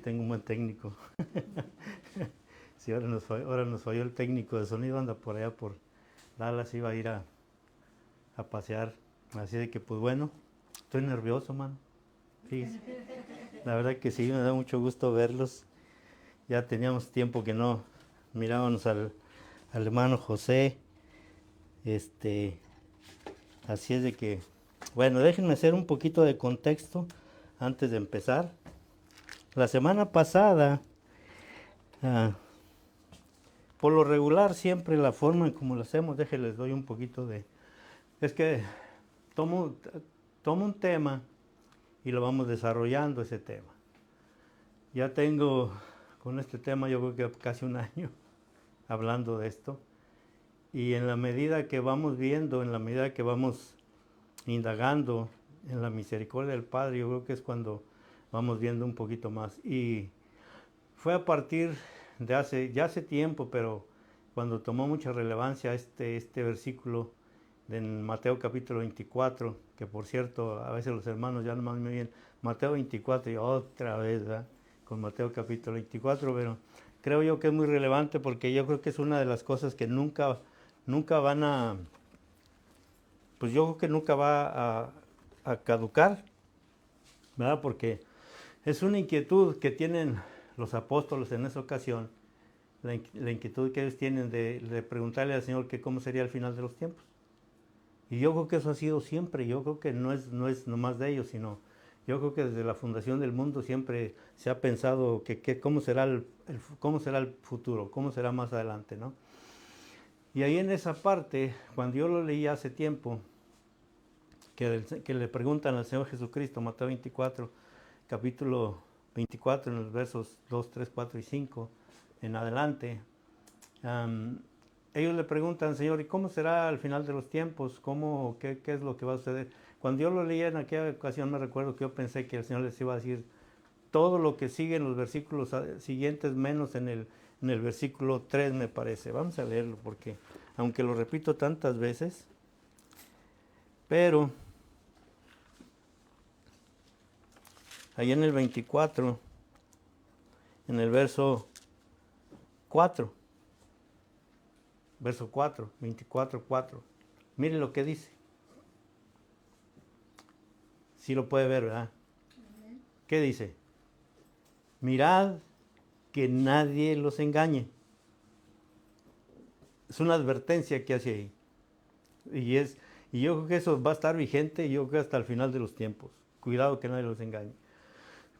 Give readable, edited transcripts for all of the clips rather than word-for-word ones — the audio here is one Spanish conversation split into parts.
tengo un buen técnico. Sí, ahora nos falló el técnico de sonido, anda por allá por Dallas, iba a ir a pasear. Así de que, pues bueno, estoy nervioso, man. Fíjese. La verdad que sí, me da mucho gusto verlos. Ya teníamos tiempo que no mirábamos al hermano José. Así es de que, bueno, déjenme hacer un poquito de contexto antes de empezar. La semana pasada, ah, por lo regular, siempre la forma en como lo hacemos, déjenles doy un poquito de... Es que tomo, tomo un tema y lo vamos desarrollando ese tema. Ya tengo con este tema yo creo que casi un año hablando de esto. Y en la medida que vamos viendo, en la medida que vamos indagando en la misericordia del Padre, yo creo que es cuando vamos viendo un poquito más. Y fue a partir de ya hace tiempo, pero cuando tomó mucha relevancia este versículo en Mateo capítulo 24, que por cierto, a veces los hermanos ya nomás me oyen Mateo 24 y otra vez, ¿verdad? Con Mateo capítulo 24, pero creo yo que es muy relevante porque yo creo que es una de las cosas que nunca van a, pues yo creo que nunca va a caducar, ¿verdad? Porque es una inquietud que tienen los apóstoles en esa ocasión, la inquietud que ellos tienen de preguntarle al Señor que cómo sería el final de los tiempos. Y yo creo que eso ha sido siempre, yo creo que no es nomás de ellos, sino yo creo que desde la fundación del mundo siempre se ha pensado que cómo será cómo será el futuro, cómo será más adelante, ¿no? Y ahí en esa parte, cuando yo lo leí hace tiempo, que le preguntan al Señor Jesucristo, Mateo 24, capítulo 24, en los versos 2, 3, 4 y 5 en adelante, ellos le preguntan, Señor, ¿y cómo será al final de los tiempos? ¿Qué es lo que va a suceder? Cuando yo lo leí en aquella ocasión me recuerdo que yo pensé que el Señor les iba a decir todo lo que sigue en los versículos siguientes, menos en el versículo 3 me parece. Vamos a leerlo porque, aunque lo repito tantas veces, pero ahí en el 24, en el verso 4, verso 4, 24, 4. Miren lo que dice. Sí lo puede ver, ¿verdad? ¿Qué dice? Mirad que nadie los engañe. Es una advertencia que hace ahí. Y yo creo que eso va a estar vigente, yo creo que hasta el final de los tiempos. Cuidado que nadie los engañe.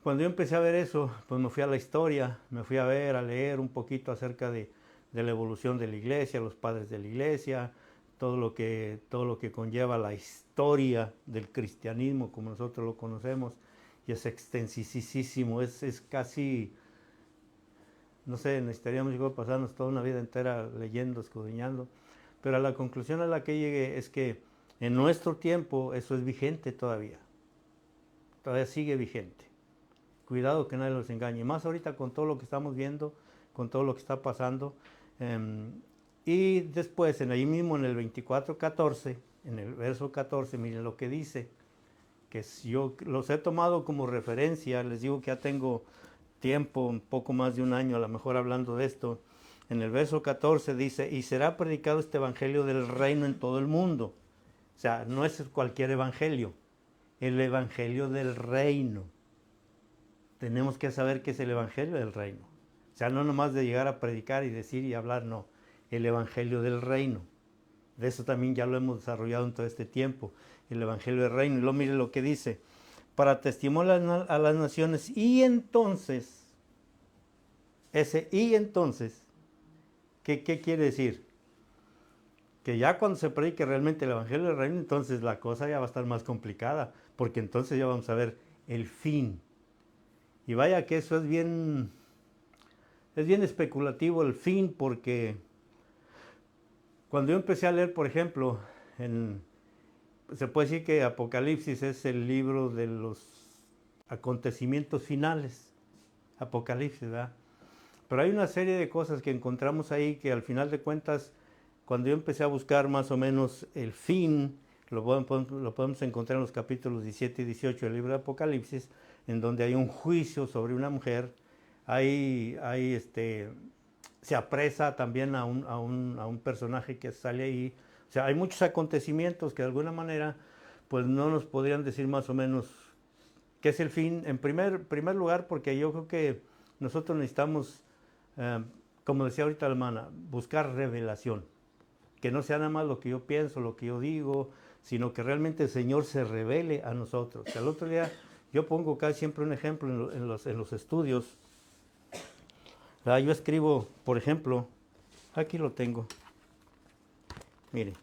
Cuando yo empecé a ver eso, pues me fui a la historia, me fui a ver, a leer un poquito acerca de la evolución de la iglesia, los padres de la iglesia, todo lo que conlleva la historia del cristianismo como nosotros lo conocemos, y es extensísimo, es casi, no sé, necesitaríamos yo pasarnos toda una vida entera leyendo, escudriñando, pero a la conclusión a la que llegué es que en nuestro tiempo eso es vigente todavía sigue vigente. Cuidado que nadie los engañe, más ahorita con todo lo que estamos viendo, con todo lo que está pasando. Y después, ahí mismo en el 24:14, en el verso 14, miren lo que dice, que yo los he tomado como referencia, les digo que ya tengo tiempo, un poco más de un año a lo mejor hablando de esto. En el verso 14 dice, y será predicado este evangelio del reino en todo el mundo. O sea, no es cualquier evangelio, el evangelio del reino. Tenemos que saber qué es el evangelio del reino. O sea, no nomás de llegar a predicar y decir y hablar, no. El evangelio del reino. De eso también ya lo hemos desarrollado en todo este tiempo. El evangelio del reino. Y luego mire lo que dice. Para testimonio a las naciones. Y entonces, ¿qué quiere decir? Que ya cuando se predique realmente el evangelio del reino, entonces la cosa ya va a estar más complicada. Porque entonces ya vamos a ver el fin. Y vaya que eso es bien especulativo el fin, porque cuando yo empecé a leer, por ejemplo, se puede decir que Apocalipsis es el libro de los acontecimientos finales, Apocalipsis, ¿verdad? Pero hay una serie de cosas que encontramos ahí que al final de cuentas, cuando yo empecé a buscar más o menos el fin, lo podemos encontrar en los capítulos 17 y 18 del libro de Apocalipsis, en donde hay un juicio sobre una mujer se apresa también a un personaje que sale ahí. O sea, hay muchos acontecimientos que de alguna manera pues no nos podrían decir más o menos qué es el fin. En primer lugar, porque yo creo que nosotros necesitamos, como decía ahorita la hermana, buscar revelación. Que no sea nada más lo que yo pienso, lo que yo digo, sino que realmente el Señor se revele a nosotros. O sea, el otro día yo pongo casi siempre un ejemplo en los estudios. Yo escribo, por ejemplo, aquí lo tengo. Mire,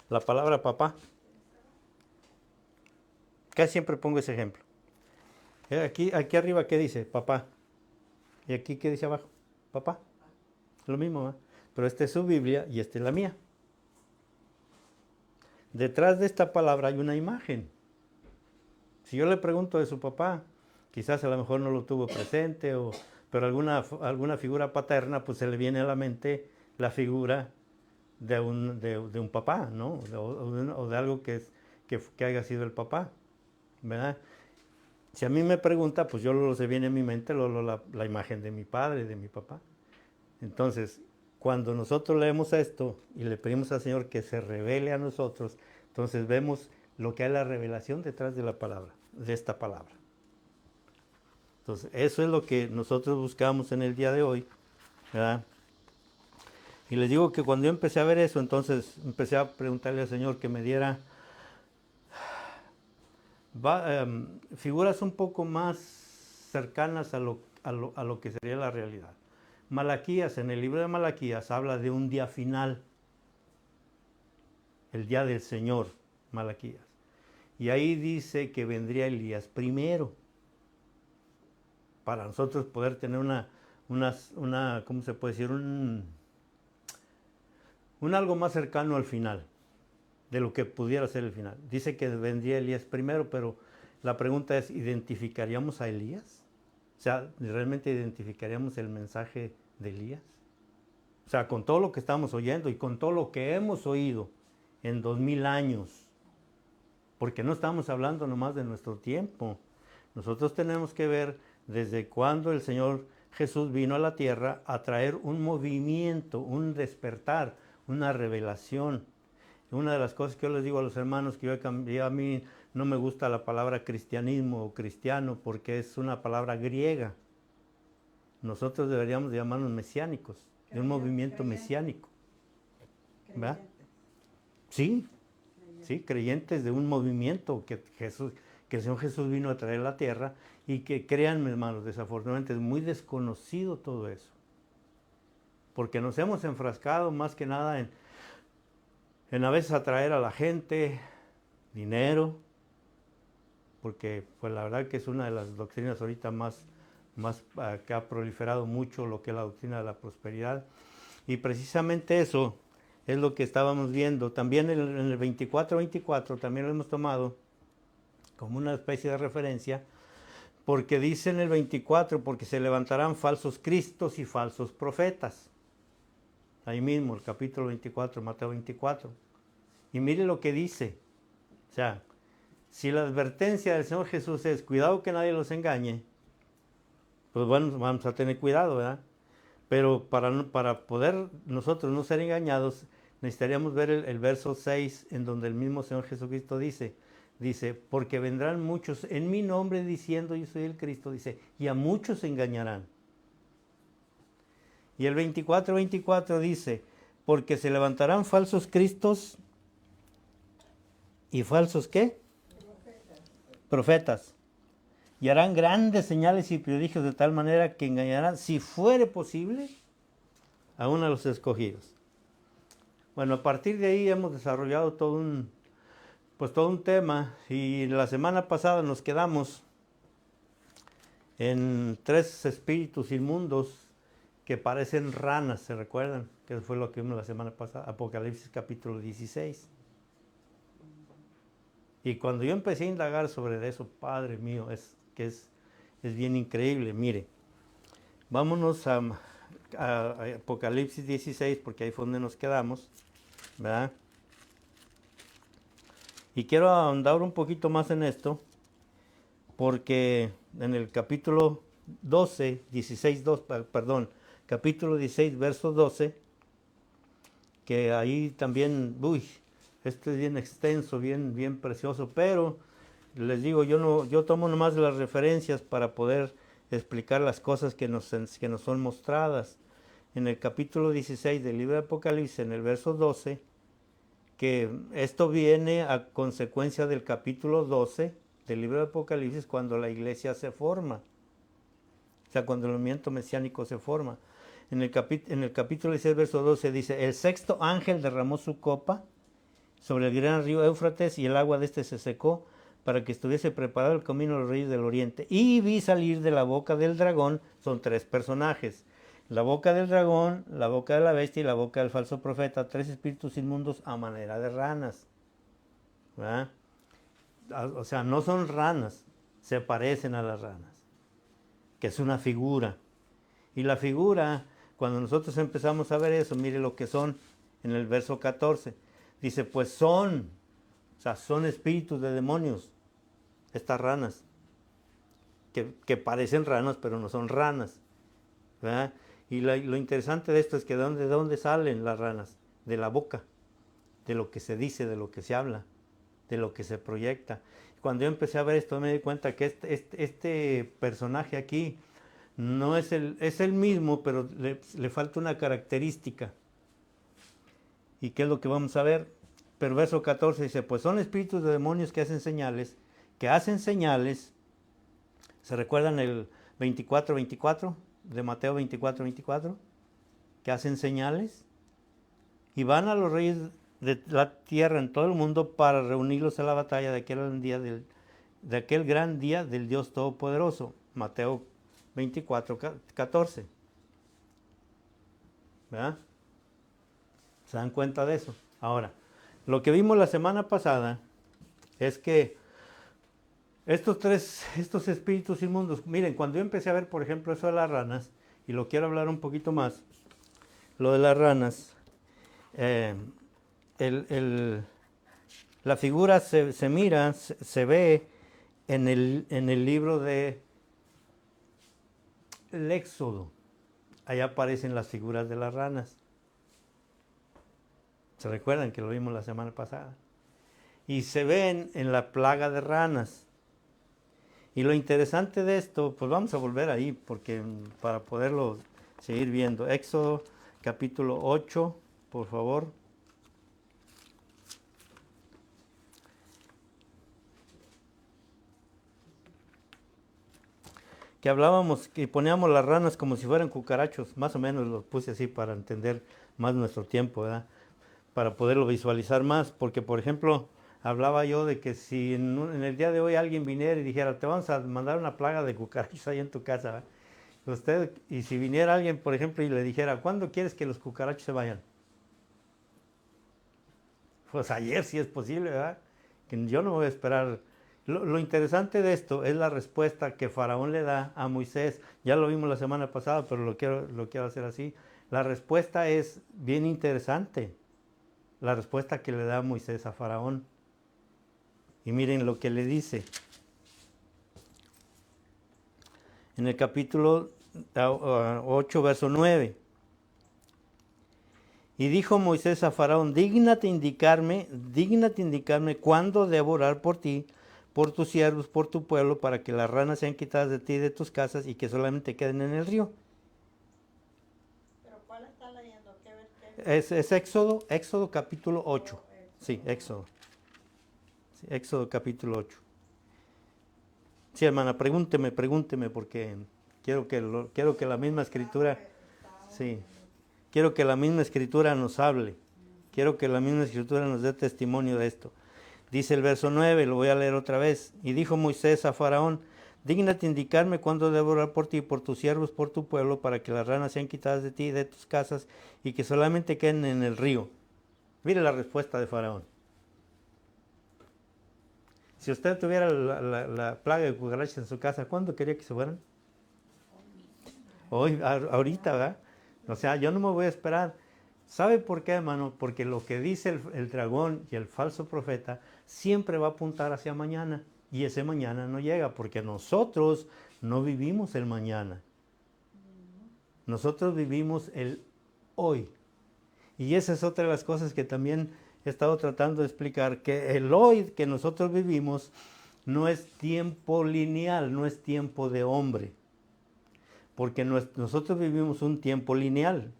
la palabra papá. Casi siempre pongo ese ejemplo. Aquí arriba, ¿qué dice? Papá. Y aquí, ¿qué dice abajo? Papá. Lo mismo, ¿eh? Pero esta es su Biblia y esta es la mía. Detrás de esta palabra hay una imagen. Si yo le pregunto de su papá, quizás a lo mejor no lo tuvo presente, pero alguna figura paterna, pues se le viene a la mente la figura de un papá, ¿no? O de algo que haya sido el papá, ¿verdad? Si a mí me pregunta, pues se viene en mi mente la imagen de mi padre, de mi papá. Entonces, cuando nosotros leemos esto y le pedimos al Señor que se revele a nosotros, entonces vemos lo que es la revelación detrás de la palabra, de esta palabra. Entonces, eso es lo que nosotros buscamos en el día de hoy, ¿verdad? Y les digo que cuando yo empecé a ver eso, entonces empecé a preguntarle al Señor que me diera figuras un poco más cercanas a lo que sería la realidad. Malaquías, en el libro de Malaquías, habla de un día final, el día del Señor, Malaquías. Y ahí dice que vendría Elías primero, para nosotros poder tener ¿cómo se puede decir? Un algo más cercano al final, de lo que pudiera ser el final. Dice que vendría Elías primero, pero la pregunta es, ¿identificaríamos a Elías? O sea, ¿realmente identificaríamos el mensaje de Elías? O sea, con todo lo que estamos oyendo y con todo lo que hemos oído en 2000 años, porque no estamos hablando nomás de nuestro tiempo. Nosotros tenemos que ver desde cuando el Señor Jesús vino a la tierra a traer un movimiento, un despertar, una revelación. Una de las cosas que yo les digo a los hermanos que yo he cambiado, a mí no me gusta la palabra cristianismo o cristiano porque es una palabra griega. Nosotros deberíamos llamarnos mesiánicos, de un movimiento mesiánico. ¿Verdad? Sí, sí, creyentes de un movimiento que el Señor Jesús vino a traer a la tierra y que, créanme hermanos, desafortunadamente es muy desconocido todo eso. Porque nos hemos enfrascado más que nada en a veces atraer a la gente dinero, porque pues la verdad que es una de las doctrinas ahorita más que ha proliferado mucho lo que es la doctrina de la prosperidad. Y precisamente eso es lo que estábamos viendo. También en el 24-24 también lo hemos tomado como una especie de referencia, porque dice en el 24, porque se levantarán falsos cristos y falsos profetas. Ahí mismo, el capítulo 24, Mateo 24. Y mire lo que dice. O sea, si la advertencia del Señor Jesús es cuidado que nadie los engañe, pues bueno, vamos a tener cuidado, ¿verdad? Pero para poder nosotros no ser engañados, necesitaríamos ver el verso 6, en donde el mismo Señor Jesucristo dice, porque vendrán muchos en mi nombre diciendo yo soy el Cristo, dice, y a muchos engañarán. Y el 24 dice, porque se levantarán falsos cristos y falsos ¿qué? Profetas. Y harán grandes señales y prodigios de tal manera que engañarán, si fuere posible, a uno de los escogidos. Bueno, a partir de ahí hemos desarrollado todo un tema, y la semana pasada nos quedamos en 3 espíritus inmundos que parecen ranas, ¿se recuerdan? Que fue lo que vimos la semana pasada, Apocalipsis capítulo 16. Y cuando yo empecé a indagar sobre eso, Padre mío, es bien increíble. Mire, vámonos a Apocalipsis 16, porque ahí fue donde nos quedamos, ¿verdad? Y quiero ahondar un poquito más en esto, porque en el capítulo 12, 16, 2, perdón, capítulo 16, verso 12, que ahí también, este es bien extenso, bien precioso, pero les digo, yo tomo nomás las referencias para poder explicar las cosas que nos son mostradas. En el capítulo 16 del libro de Apocalipsis, en el verso 12, que esto viene a consecuencia del capítulo 12 del libro de Apocalipsis, cuando la iglesia se forma, o sea, cuando el movimiento mesiánico se forma. En el capítulo 16, verso 12 dice, el sexto ángel derramó su copa sobre el gran río Éufrates y el agua de este se secó para que estuviese preparado el camino de los reyes del oriente. Y vi salir de la boca del dragón, son 3 personajes, la boca del dragón, la boca de la bestia y la boca del falso profeta, 3 espíritus inmundos a manera de ranas. ¿Verdad? O sea, no son ranas, se parecen a las ranas, que es una figura. Y la figura, cuando nosotros empezamos a ver eso, mire lo que son en el verso 14. Dice, pues son espíritus de demonios, estas ranas, que parecen ranas, pero no son ranas. ¿Verdad? Y lo interesante de esto es que ¿de dónde salen las ranas? De la boca, de lo que se dice, de lo que se habla, de lo que se proyecta. Cuando yo empecé a ver esto me di cuenta que este personaje aquí no es el mismo, pero le falta una característica. ¿Y qué es lo que vamos a ver? Pero verso 14 dice, pues son espíritus de demonios que hacen señales, ¿se recuerdan el 24 de Mateo 24, que hacen señales? Y van a los reyes de la tierra en todo el mundo para reunirlos a la batalla de aquel gran día del Dios Todopoderoso. Mateo 24:14. ¿Verdad? ¿Se dan cuenta de eso? Ahora, lo que vimos la semana pasada es que estos espíritus inmundos, miren, cuando yo empecé a ver, por ejemplo, eso de las ranas, y lo quiero hablar un poquito más, lo de las ranas, la figura se mira, se ve en el libro de el Éxodo. Allá aparecen las figuras de las ranas. ¿Se recuerdan que lo vimos la semana pasada? Y se ven en la plaga de ranas. Y lo interesante de esto, pues vamos a volver ahí, porque para poderlo seguir viendo. Éxodo capítulo 8, por favor. Que hablábamos, que poníamos las ranas como si fueran cucarachos, más o menos lo puse así para entender más nuestro tiempo, ¿verdad? Para poderlo visualizar más, porque por ejemplo, hablaba yo de que si en el día de hoy alguien viniera y dijera, te vamos a mandar una plaga de cucarachos ahí en tu casa, ¿verdad? Y si viniera alguien, por ejemplo, y le dijera, ¿cuándo quieres que los cucarachos se vayan? Pues ayer, si es posible, ¿verdad? Que yo no voy a esperar. Lo interesante de esto es la respuesta que Faraón le da a Moisés. Ya lo vimos la semana pasada, pero lo quiero hacer así. La respuesta es bien interesante. La respuesta que le da Moisés a Faraón. Y miren lo que le dice. En el capítulo 8, verso 9. Y dijo Moisés a Faraón, dígnate indicarme cuándo debo orar por ti, por tus siervos, por tu pueblo, para que las ranas sean quitadas de ti y de tus casas y que solamente queden en el río. ¿Pero cuál está leyendo? Es Éxodo capítulo 8. Sí, Éxodo. Sí, Éxodo capítulo 8. Sí, hermana, pregúnteme, porque quiero que la misma escritura, sí, quiero que la misma escritura nos hable. Quiero que la misma escritura nos dé testimonio de esto. Dice el verso 9, lo voy a leer otra vez. Y dijo Moisés a Faraón, dígnate indicarme cuándo debo orar por ti, por tus siervos, por tu pueblo, para que las ranas sean quitadas de ti y de tus casas y que solamente queden en el río. Mire la respuesta de Faraón. Si usted tuviera la plaga de cucarachas en su casa, ¿cuándo quería que se fueran? Hoy, ahorita, ¿verdad? O sea, yo no me voy a esperar. ¿Sabe por qué, hermano? Porque lo que dice el dragón y el falso profeta siempre va a apuntar hacia mañana. y ese mañana no llega, porque nosotros no vivimos el mañana. Nosotros vivimos el hoy. Y esa es otra de las cosas que también he estado tratando de explicar, que el hoy que nosotros vivimos no es tiempo lineal, no es tiempo de hombre, porque nosotros vivimos un tiempo lineal.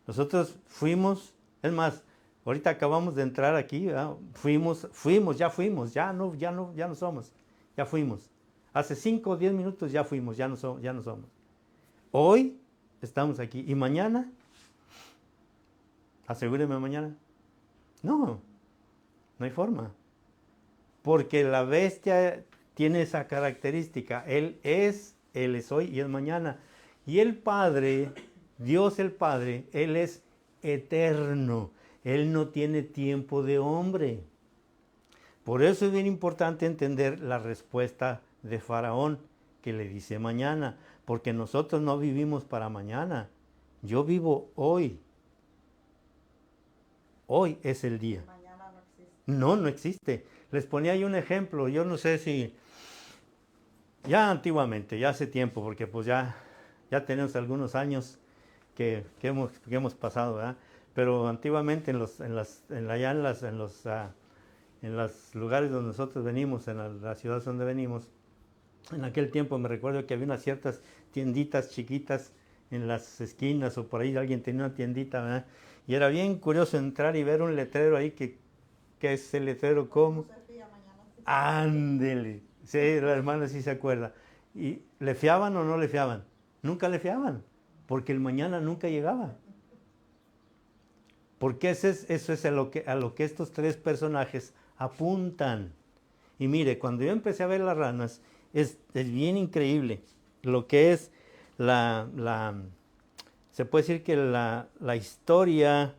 Nosotros fuimos, es más, ahorita acabamos de entrar aquí, ¿verdad? Ya no somos, ya fuimos. Hace 5 o 10 minutos ya fuimos, ya no somos. Hoy estamos aquí y mañana, asegúreme mañana. No hay forma. Porque la bestia tiene esa característica. Él es hoy y es mañana. Y el Padre, Dios el Padre, Él es eterno. Él no tiene tiempo de hombre. Por eso es bien importante entender la respuesta de Faraón, que le dice mañana. Porque nosotros no vivimos para mañana. Yo vivo hoy. Hoy es el día. Mañana no existe. No existe. Les ponía ahí un ejemplo. Yo no sé si ya antiguamente, ya hace tiempo, porque pues ya tenemos algunos años que hemos pasado, ¿verdad? Pero antiguamente en los lugares donde nosotros venimos, en las ciudades donde venimos, en aquel tiempo me recuerdo que había unas ciertas tienditas chiquitas en las esquinas o por ahí alguien tenía una tiendita, ¿verdad? Y era bien curioso entrar y ver un letrero ahí que es el letrero como. Ándele. Sí, la hermana sí se acuerda. ¿Y le fiaban o no le fiaban? Nunca le fiaban, porque el mañana nunca llegaba. Porque eso es a lo que estos tres personajes apuntan. Y mire, cuando yo empecé a ver las ranas, es bien increíble lo que es se puede decir que la historia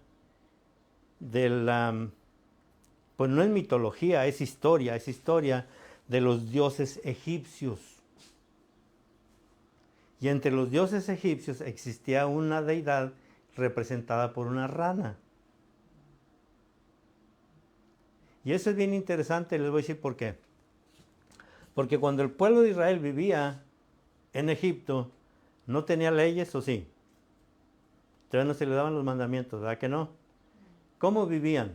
de pues no es mitología, es historia de los dioses egipcios. Y entre los dioses egipcios existía una deidad representada por una rana. Y eso es bien interesante, les voy a decir por qué. Porque cuando el pueblo de Israel vivía en Egipto, no tenía leyes, ¿o sí? Todavía no se le daban los mandamientos, ¿verdad que no? ¿Cómo vivían?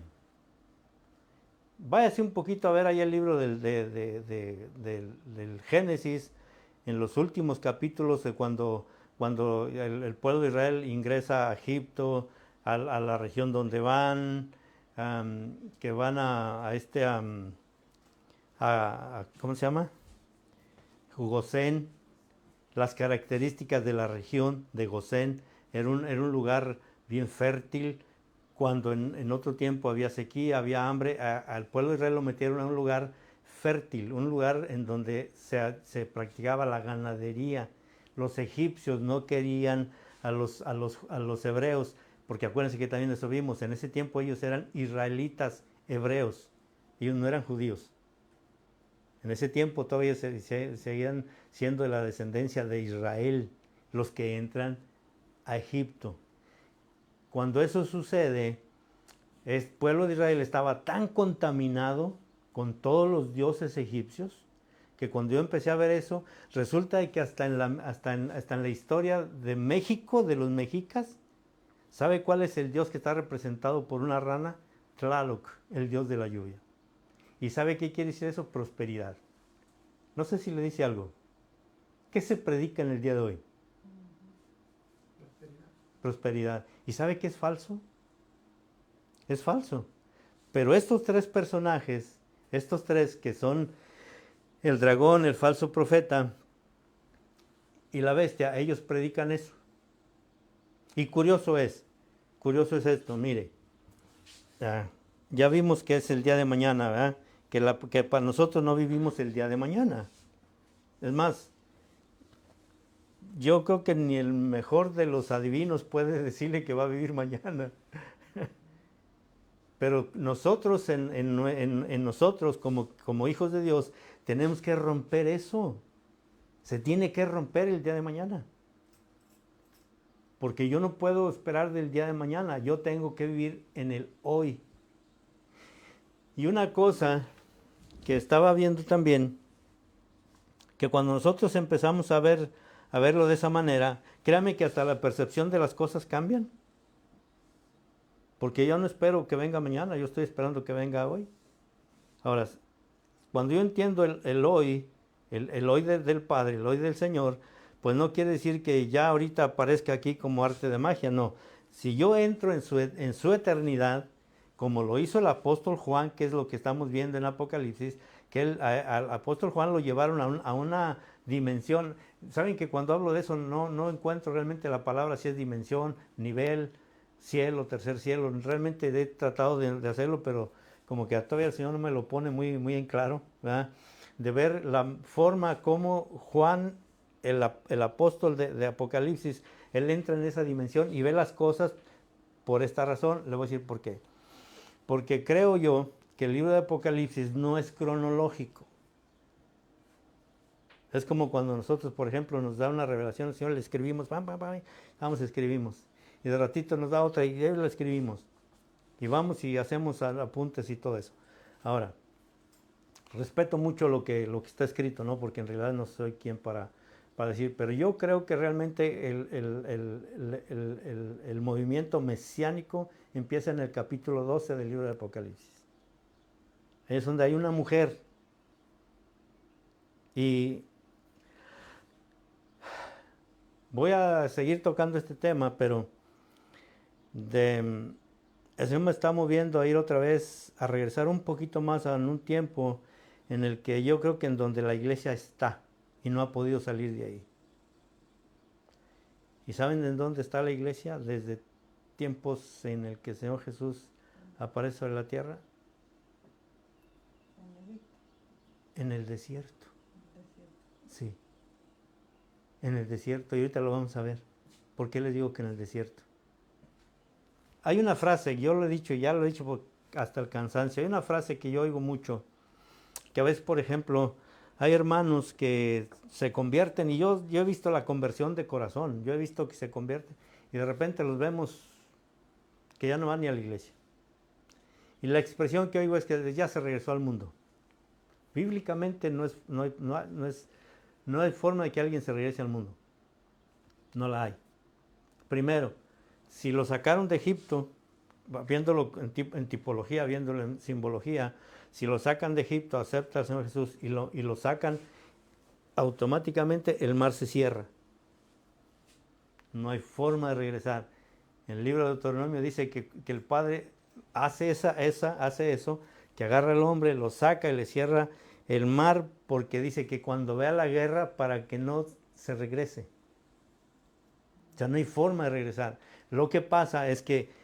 Váyase un poquito a ver ahí el libro del Génesis, en los últimos capítulos de cuando el pueblo de Israel ingresa a Egipto, a la región donde van, que van ¿cómo se llama? Gosén. Las características de la región de Gosén, era un lugar bien fértil. Cuando en otro tiempo había sequía, había hambre, al pueblo de Israel lo metieron a un lugar fértil, un lugar en donde se practicaba la ganadería. Los egipcios no querían a los hebreos, porque acuérdense que también eso vimos, en ese tiempo ellos eran israelitas hebreos, ellos no eran judíos. En ese tiempo todavía seguían siendo de la descendencia de Israel los que entran a Egipto. Cuando eso sucede, el pueblo de Israel estaba tan contaminado con todos los dioses egipcios, que cuando yo empecé a ver eso, resulta que hasta en la historia de México, de los mexicas, ¿sabe cuál es el dios que está representado por una rana? Tlaloc, el dios de la lluvia. ¿Y sabe qué quiere decir eso? Prosperidad. No sé si le dice algo. ¿Qué se predica en el día de hoy? Prosperidad. ¿Y sabe qué es falso? Es falso. Pero estos tres personajes, estos tres que son el dragón, el falso profeta y la bestia, ellos predican eso. Y curioso es esto, mire. Ya vimos que es el día de mañana, ¿verdad? Que para nosotros no vivimos el día de mañana. Es más, yo creo que ni el mejor de los adivinos puede decirle que va a vivir mañana. Pero nosotros, en nosotros como hijos de Dios, tenemos que romper eso. Se tiene que romper el día de mañana. Porque yo no puedo esperar del día de mañana. Yo tengo que vivir en el hoy. Y una cosa que estaba viendo también que cuando nosotros empezamos a verlo de esa manera, créame que hasta la percepción de las cosas cambian. Porque yo no espero que venga mañana, yo estoy esperando que venga hoy. Ahora, cuando yo entiendo el hoy, el hoy del Padre, el hoy del Señor, pues no quiere decir que ya ahorita aparezca aquí como arte de magia, no. Si yo entro en su eternidad, como lo hizo el apóstol Juan, que es lo que estamos viendo en Apocalipsis, que al apóstol Juan lo llevaron a una dimensión. Saben que cuando hablo de eso no encuentro realmente la palabra, si es dimensión, nivel, cielo, tercer cielo. Realmente he tratado de hacerlo, pero como que todavía el Señor no me lo pone muy en claro, ¿verdad? De ver la forma como Juan, el apóstol de Apocalipsis, él entra en esa dimensión y ve las cosas por esta razón. Le voy a decir por qué. Porque creo yo que el libro de Apocalipsis no es cronológico. Es como cuando nosotros, por ejemplo, nos da una revelación, el Señor le escribimos, vamos, escribimos. Y de ratito nos da otra y la escribimos. Y vamos y hacemos apuntes y todo eso. Ahora, respeto mucho lo que está escrito, ¿no? Porque en realidad no soy quien para decir, pero yo creo que realmente el movimiento mesiánico empieza en el capítulo 12 del libro de Apocalipsis. Es donde hay una mujer y voy a seguir tocando este tema, pero el Señor me está moviendo a ir otra vez, a regresar un poquito más en un tiempo en el que yo creo que en donde la iglesia está y no ha podido salir de ahí. ¿Y saben en dónde está la iglesia? Desde tiempos en el que el Señor Jesús aparece sobre la tierra. En el desierto. Sí. En el desierto. Y ahorita lo vamos a ver. ¿Por qué les digo que en el desierto? Hay una frase, yo lo he dicho, ya lo he dicho hasta el cansancio. Hay una frase que yo oigo mucho. Que a veces, por ejemplo, hay hermanos que se convierten, y yo he visto la conversión de corazón, yo he visto que se convierten, y de repente los vemos que ya no van ni a la iglesia. Y la expresión que oigo es que ya se regresó al mundo. Bíblicamente no hay forma de que alguien se regrese al mundo. No la hay. Primero, si lo sacaron de Egipto, viéndolo en tipología, viéndolo en simbología, si lo sacan de Egipto, acepta al Señor Jesús y lo sacan, automáticamente el mar se cierra. No hay forma de regresar. En el libro de Deuteronomio dice que el Padre hace eso, que agarra al hombre, lo saca y le cierra el mar, porque dice que cuando vea la guerra, para que no se regrese. O sea, no hay forma de regresar. Lo que pasa es que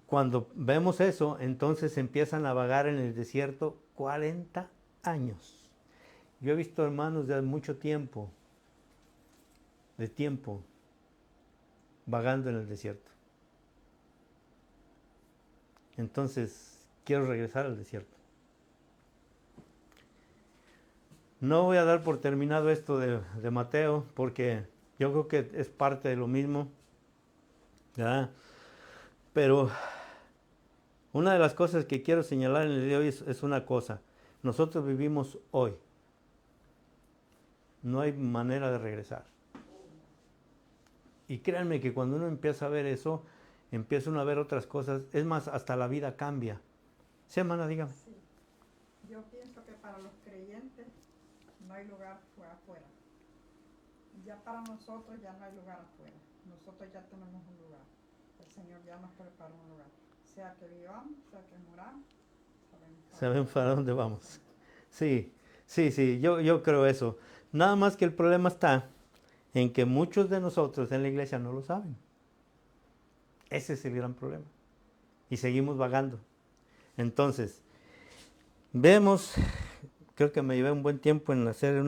cuando vemos eso, entonces empiezan a vagar en el desierto 40 años. Yo he visto hermanos de mucho tiempo, vagando en el desierto. Entonces, quiero regresar al desierto. No voy a dar por terminado esto de Mateo, porque yo creo que es parte de lo mismo, ¿verdad? Pero una de las cosas que quiero señalar en el día de hoy es una cosa. Nosotros vivimos hoy. No hay manera de regresar. Y créanme que cuando uno empieza a ver eso, empieza uno a ver otras cosas. Es más, hasta la vida cambia. ¿Sí, hermana? Dígame. Sí. Yo pienso que para los creyentes no hay lugar afuera. Ya para nosotros ya no hay lugar afuera. Nosotros ya tenemos un lugar. El Señor ya nos preparó un lugar. Sea que vivamos, sea que moramos, sabemos para dónde vamos. Sí, yo creo eso. Nada más que el problema está en que muchos de nosotros en la iglesia no lo saben. Ese es el gran problema. Y seguimos vagando. Entonces, vemos, creo que me llevé un buen tiempo en hacer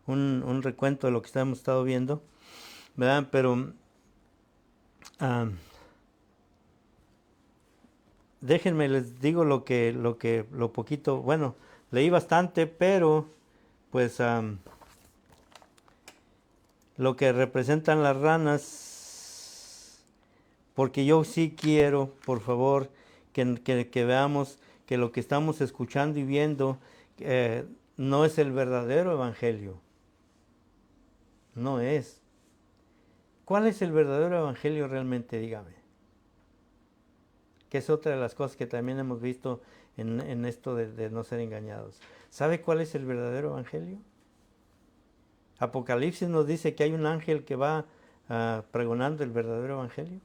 un recuento de lo que hemos estado viendo, ¿verdad? Pero déjenme les digo lo poquito, bueno, leí bastante, pero pues lo que representan las ranas, porque yo sí quiero, por favor, que veamos que lo que estamos escuchando y viendo, no es el verdadero evangelio. No es. ¿Cuál es el verdadero evangelio realmente? Dígame. Que es otra de las cosas que también hemos visto en esto de no ser engañados. ¿Sabe cuál es el verdadero evangelio? Apocalipsis nos dice que hay un ángel que va pregonando el verdadero evangelio.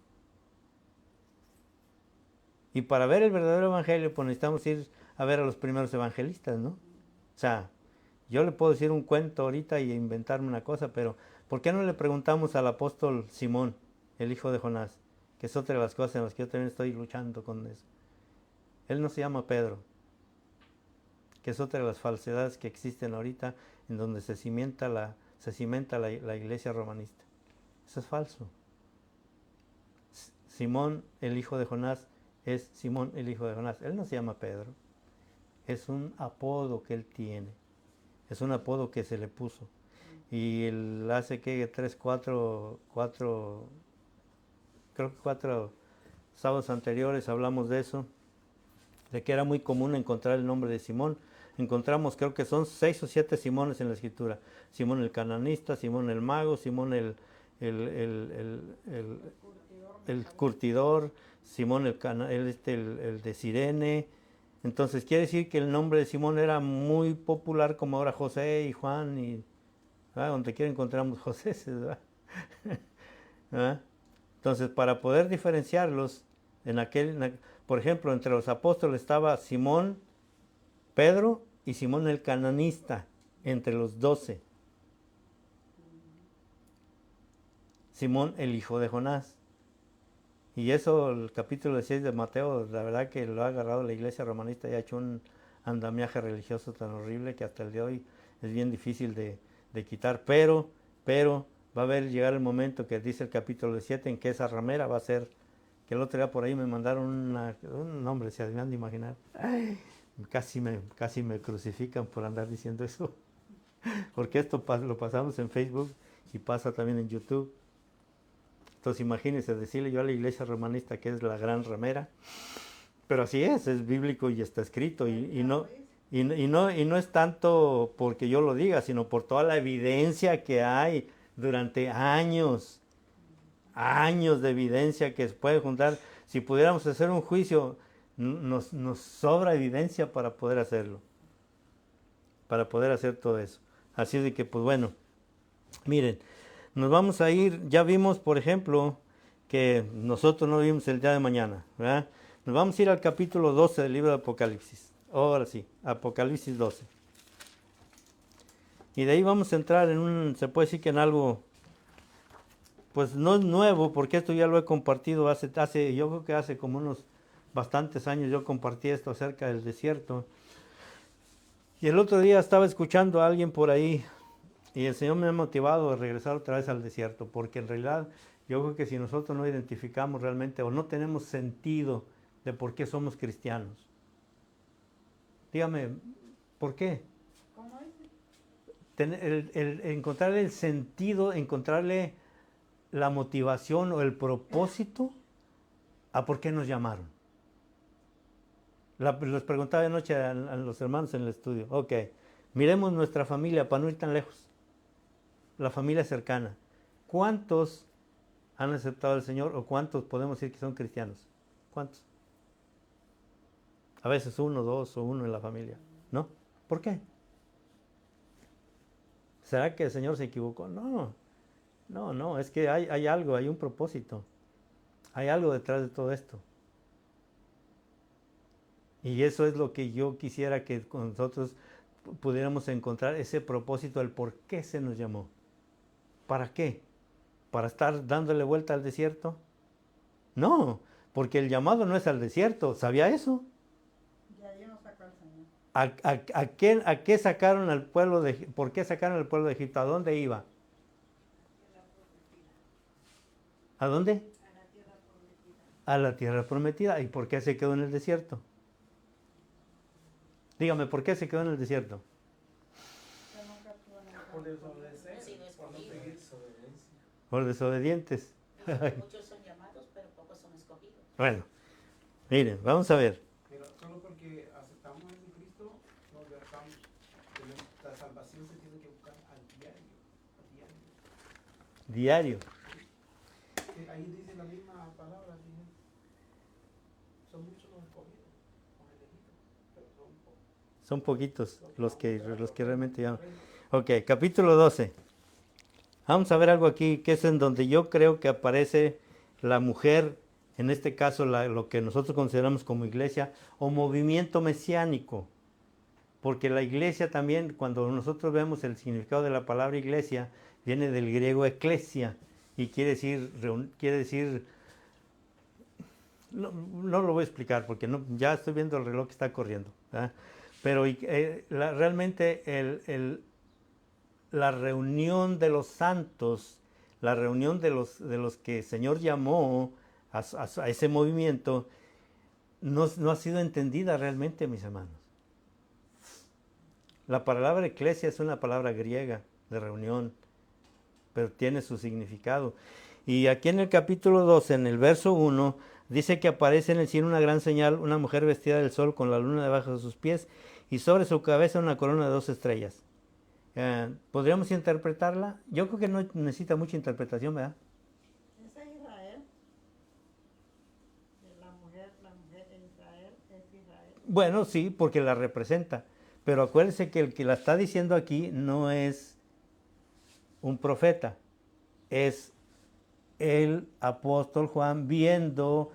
Y para ver el verdadero evangelio, pues necesitamos ir a ver a los primeros evangelistas, ¿no? O sea, yo le puedo decir un cuento ahorita y inventarme una cosa, pero ¿por qué no le preguntamos al apóstol Simón, el hijo de Jonás? Que es otra de las cosas en las que yo también estoy luchando con eso. Él no se llama Pedro, que es otra de las falsedades que existen ahorita en donde se cimenta la iglesia romanista. Eso es falso. Simón, el hijo de Jonás, es Simón, el hijo de Jonás. Él no se llama Pedro. Es un apodo que él tiene. Es un apodo que se le puso. Y él hace que 4 sábados anteriores hablamos de eso, de que era muy común encontrar el nombre de Simón. Encontramos, creo que son 6 o 7 Simones en la escritura. Simón el cananista, Simón el mago, Simón el curtidor, Simón el de Cirene. Entonces quiere decir que el nombre de Simón era muy popular, como ahora José y Juan, y donde quiera encontramos José, ¿verdad? ¿Verdad? Entonces, para poder diferenciarlos, por ejemplo, entre los apóstoles estaba Simón, Pedro y Simón el cananista, entre los 12. Simón el hijo de Jonás. Y eso, el capítulo 16 de Mateo, la verdad que lo ha agarrado la iglesia romanista y ha hecho un andamiaje religioso tan horrible que hasta el día de hoy es bien difícil de quitar. Pero va a llegar el momento que dice el capítulo 17 en que esa ramera va a ser, que el otro día por ahí me mandaron un nombre, se han de imaginar. Ay, casi me crucifican por andar diciendo eso. Porque esto lo pasamos en Facebook y pasa también en YouTube. Entonces imagínense decirle yo a la iglesia romanista que es la gran ramera, pero así es bíblico y está escrito y no es tanto porque yo lo diga, sino por toda la evidencia que hay durante años de evidencia que se puede juntar. Si pudiéramos hacer un juicio, nos sobra evidencia para poder hacerlo, para poder hacer todo eso. Así de que, pues bueno, miren, nos vamos a ir, ya vimos, por ejemplo, que nosotros no vimos el día de mañana, ¿verdad? Nos vamos a ir al capítulo 12 del libro de Apocalipsis. Ahora sí, Apocalipsis 12. Y de ahí vamos a entrar se puede decir que en algo, pues no es nuevo, porque esto ya lo he compartido yo creo que hace como unos bastantes años yo compartí esto acerca del desierto. Y el otro día estaba escuchando a alguien por ahí, y el Señor me ha motivado a regresar otra vez al desierto, porque en realidad yo creo que si nosotros no identificamos realmente o no tenemos sentido de por qué somos cristianos. Dígame, ¿por qué? ¿Cómo es? Encontrarle el sentido, encontrarle la motivación o el propósito a por qué nos llamaron. Les preguntaba anoche a los hermanos en el estudio, ok, miremos nuestra familia para no ir tan lejos. La familia cercana. ¿Cuántos han aceptado al Señor o cuántos podemos decir que son cristianos? ¿Cuántos? A veces 1, 2 o 1 en la familia, ¿no? ¿Por qué? ¿Será que el Señor se equivocó? No, es que hay algo, hay un propósito. Hay algo detrás de todo esto. Y eso es lo que yo quisiera que nosotros pudiéramos encontrar, ese propósito, el por qué se nos llamó. ¿Para qué? ¿Para estar dándole vuelta al desierto? No, porque el llamado no es al desierto. ¿Sabía eso? Y ahí nos sacó el Señor. ¿A qué sacaron al pueblo por qué sacaron al pueblo de Egipto? ¿A dónde iba? ¿A dónde? A la tierra prometida. A la tierra prometida. ¿Y por qué se quedó en el desierto? Dígame, ¿por qué se quedó en el desierto? Que nunca tuvo nada. Por desobedecer, Sí, no es por no escogido. seguir desobediencia. Por desobedientes. Dice que muchos son llamados, pero pocos son escogidos. Bueno, miren, vamos a ver. Pero solo porque aceptamos a Jesucristo nos dejamos Diario. Ahí dice la misma palabra, dice, son muchos los escogidos, los elegidos, pero son pocos. Son poquitos los que realmente llaman. Ok, capítulo 12. Vamos a ver algo aquí, que es en donde yo creo que aparece la mujer, en este caso lo que nosotros consideramos como iglesia o movimiento mesiánico. Porque la iglesia también, cuando nosotros vemos el significado de la palabra iglesia, viene del griego eclesia y quiere decir, no lo voy a explicar porque ya estoy viendo el reloj que está corriendo, ¿verdad? Pero realmente la reunión de los santos, la reunión de los que el Señor llamó a ese movimiento, no ha sido entendida realmente, mis hermanos. La palabra eclesia es una palabra griega de reunión, pero tiene su significado. Y aquí en el capítulo 12, en el verso 1, dice que aparece en el cielo una gran señal, una mujer vestida del sol con la luna debajo de sus pies y sobre su cabeza una corona de 2 estrellas. ¿Podríamos interpretarla? Yo creo que no necesita mucha interpretación, ¿verdad? Ese es Israel. La mujer en Israel es Israel. Bueno, sí, porque la representa. Pero acuérdense que el que la está diciendo aquí no es un profeta, es el apóstol Juan viendo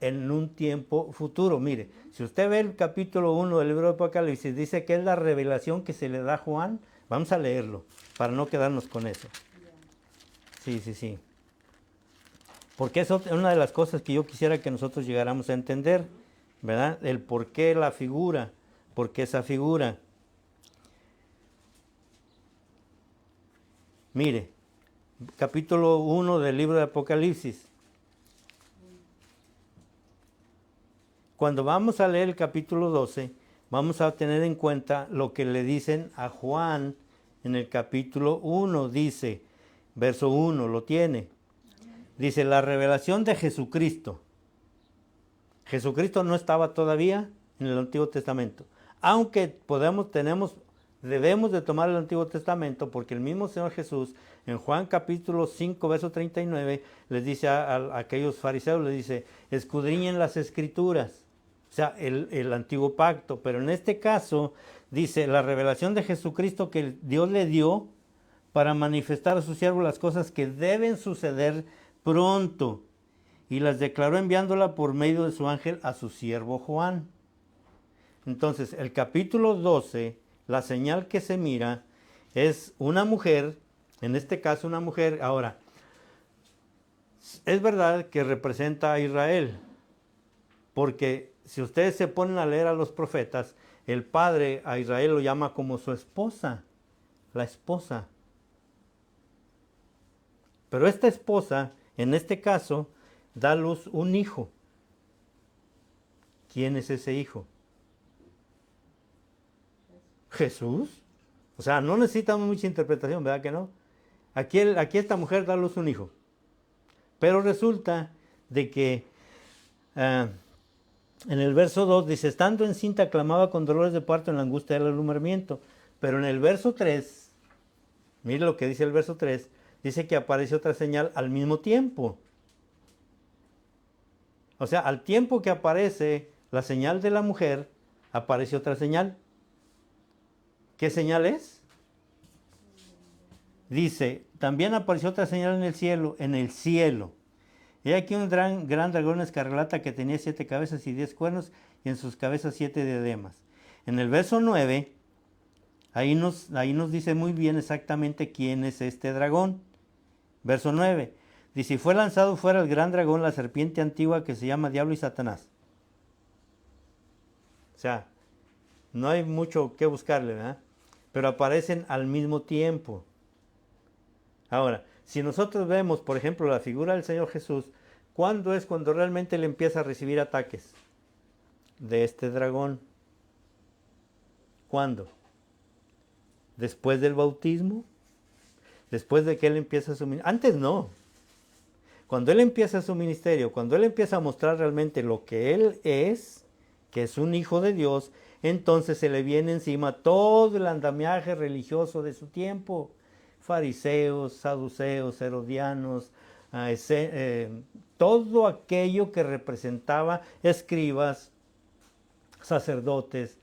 en un tiempo futuro. Mire, si usted ve el capítulo 1 del libro de Apocalipsis, dice que es la revelación que se le da a Juan. Vamos a leerlo, para no quedarnos con eso. Sí. Porque es una de las cosas que yo quisiera que nosotros llegáramos a entender, ¿verdad? El por qué la figura, por qué esa figura. Mire, capítulo 1 del libro de Apocalipsis. Cuando vamos a leer el capítulo 12, vamos a tener en cuenta lo que le dicen a Juan en el capítulo 1. Dice, verso 1, lo tiene. Dice, la revelación de Jesucristo. Jesucristo no estaba todavía en el Antiguo Testamento. Aunque debemos de tomar el Antiguo Testamento porque el mismo Señor Jesús en Juan capítulo 5 verso 39 les dice a aquellos fariseos, les dice, escudriñen las escrituras, o sea, el antiguo pacto, pero en este caso dice la revelación de Jesucristo que Dios le dio para manifestar a su siervo las cosas que deben suceder pronto y las declaró enviándola por medio de su ángel a su siervo Juan. Entonces, el capítulo 12, la señal que se mira es una mujer, en este caso una mujer. Ahora, es verdad que representa a Israel, porque si ustedes se ponen a leer a los profetas, el padre a Israel lo llama como su esposa, la esposa. Pero esta esposa, en este caso, da a luz un hijo. ¿Quién es ese hijo? Jesús. O sea, no necesitamos mucha interpretación, ¿verdad que no? Aquí esta mujer da a luz un hijo. Pero resulta de que en el verso 2 dice, estando encinta clamaba con dolores de parto en la angustia del alumbramiento. Pero en el verso 3, mire lo que dice el verso 3, dice que aparece otra señal al mismo tiempo. O sea, al tiempo que aparece la señal de la mujer, aparece otra señal. ¿Qué señal es? Dice, también apareció otra señal en el cielo. He aquí un gran dragón escarlata que tenía 7 cabezas y 10 cuernos, y en sus cabezas 7 diademas. En el verso 9, ahí nos dice muy bien exactamente quién es este dragón. Verso 9, dice, y fue lanzado fuera el gran dragón, la serpiente antigua que se llama Diablo y Satanás. O sea, no hay mucho que buscarle, ¿verdad? Pero aparecen al mismo tiempo. Ahora, si nosotros vemos, por ejemplo, la figura del Señor Jesús, ¿cuándo es cuando realmente Él empieza a recibir ataques de este dragón? ¿Cuándo? ¿Después del bautismo? ¿Después de que Él empieza su ministerio? Antes no. Cuando Él empieza su ministerio, cuando Él empieza a mostrar realmente lo que Él es, que es un hijo de Dios, entonces se le viene encima todo el andamiaje religioso de su tiempo. fariseos, saduceos, herodianos, todo aquello que representaba escribas, sacerdotes,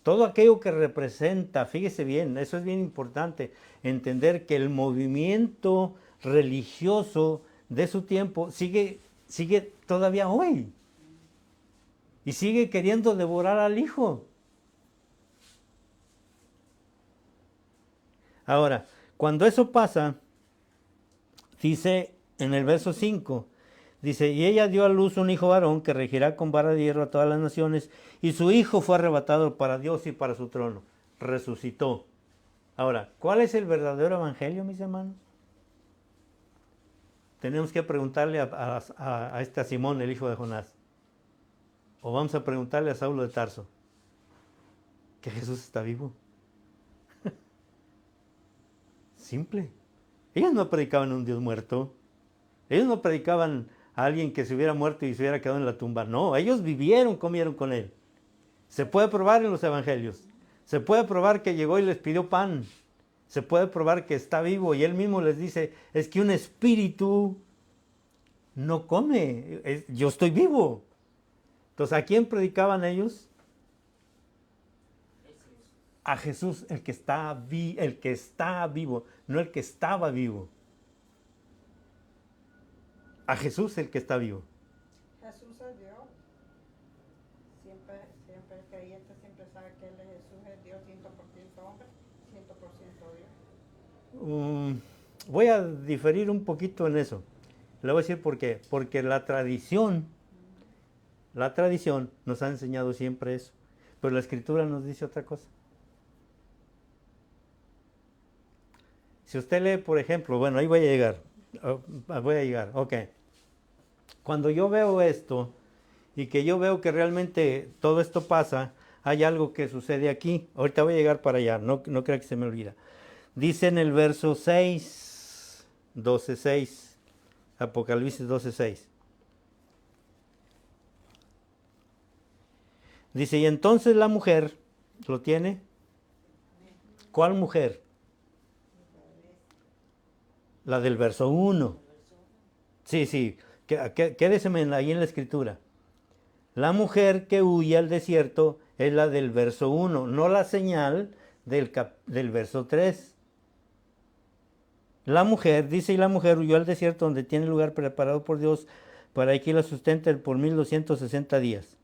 todo aquello que representa, fíjese bien, eso es bien importante, entender que el movimiento religioso de su tiempo sigue todavía hoy. Y sigue queriendo devorar al Hijo. Ahora, cuando eso pasa, dice en el verso 5, dice, y ella dio a luz un hijo varón que regirá con vara de hierro a todas las naciones, y su hijo fue arrebatado para Dios y para su trono. Resucitó. Ahora, ¿cuál es el verdadero evangelio, mis hermanos? Tenemos que preguntarle a Simón, el hijo de Jonás. O vamos a preguntarle a Saulo de Tarso. Que Jesús está vivo. Simple. Ellos no predicaban un Dios muerto. Ellos no predicaban a alguien que se hubiera muerto y se hubiera quedado en la tumba. No, ellos vivieron, comieron con él. Se puede probar en los evangelios. Se puede probar que llegó y les pidió pan. Se puede probar que está vivo y él mismo les dice, es que un espíritu no come. Yo estoy vivo. Entonces, ¿a quién predicaban ellos? A Jesús, el que está vivo, no el que estaba vivo. A Jesús, el que está vivo. Jesús es Dios. Siempre el creyente siempre sabe que Jesús es Dios, 100% hombre, 100% Dios. Voy a diferir un poquito en eso. Le voy a decir por qué. Porque la tradición nos ha enseñado siempre eso. Pero la Escritura nos dice otra cosa. Si usted lee, por ejemplo, bueno, ahí voy a llegar, ok. Cuando yo veo esto, y que yo veo que realmente todo esto pasa, hay algo que sucede aquí. Ahorita voy a llegar para allá, no crea que se me olvida. Dice en el verso 6, 12:6, Apocalipsis 12:6. Dice, y entonces la mujer, ¿lo tiene? ¿Cuál mujer? La del verso 1. Sí, quédeseme ahí en la escritura. La mujer que huye al desierto es la del verso 1, no la señal del verso 3. La mujer, dice, y la mujer huyó al desierto donde tiene lugar preparado por Dios para que la sustente por 1260 días.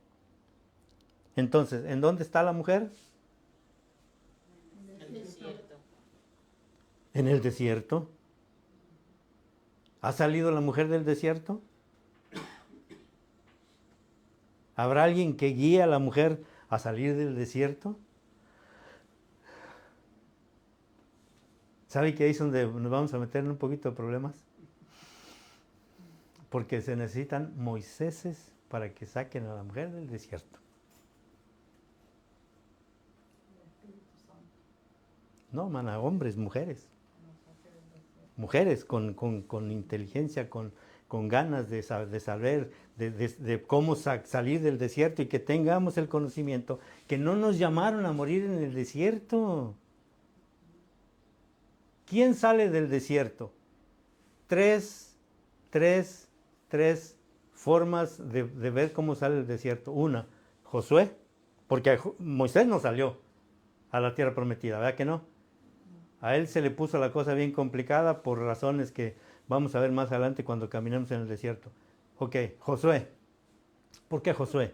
Entonces, ¿en dónde está la mujer? El desierto. En el desierto. ¿Ha salido la mujer del desierto? ¿Habrá alguien que guíe a la mujer a salir del desierto? ¿Sabe que ahí es donde nos vamos a meter en un poquito de problemas? Porque se necesitan Moiséses para que saquen a la mujer del desierto. No, mana, hombres, mujeres. Mujeres con inteligencia, con ganas de saber de cómo salir del desierto y que tengamos el conocimiento que no nos llamaron a morir en el desierto. ¿Quién sale del desierto? Tres formas de ver cómo sale el desierto. Una, Josué, porque Moisés no salió a la tierra prometida, ¿verdad que no? A él se le puso la cosa bien complicada por razones que vamos a ver más adelante cuando caminemos en el desierto. Ok, Josué. ¿Por qué Josué?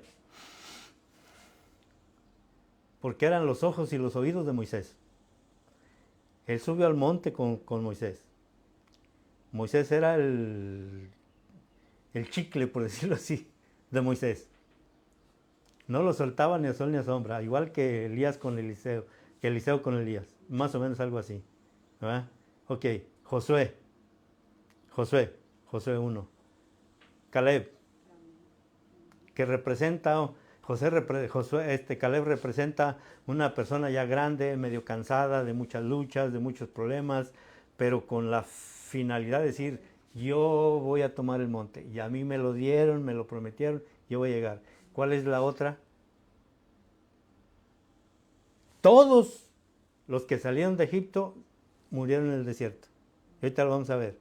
Porque eran los ojos y los oídos de Moisés. Él subió al monte con Moisés. Moisés era el chicle, por decirlo así, de Moisés. No lo soltaba ni a sol ni a sombra, igual que Elías con Eliseo, que Eliseo con Elías. Más o menos algo así. ¿Verdad? Ok, Josué 1. Caleb, que representa, Caleb representa una persona ya grande, medio cansada de muchas luchas, de muchos problemas, pero con la finalidad de decir, yo voy a tomar el monte. Y a mí me lo dieron, me lo prometieron, yo voy a llegar. ¿Cuál es la otra? Todos los que salieron de Egipto murieron en el desierto. Y ahorita lo vamos a ver.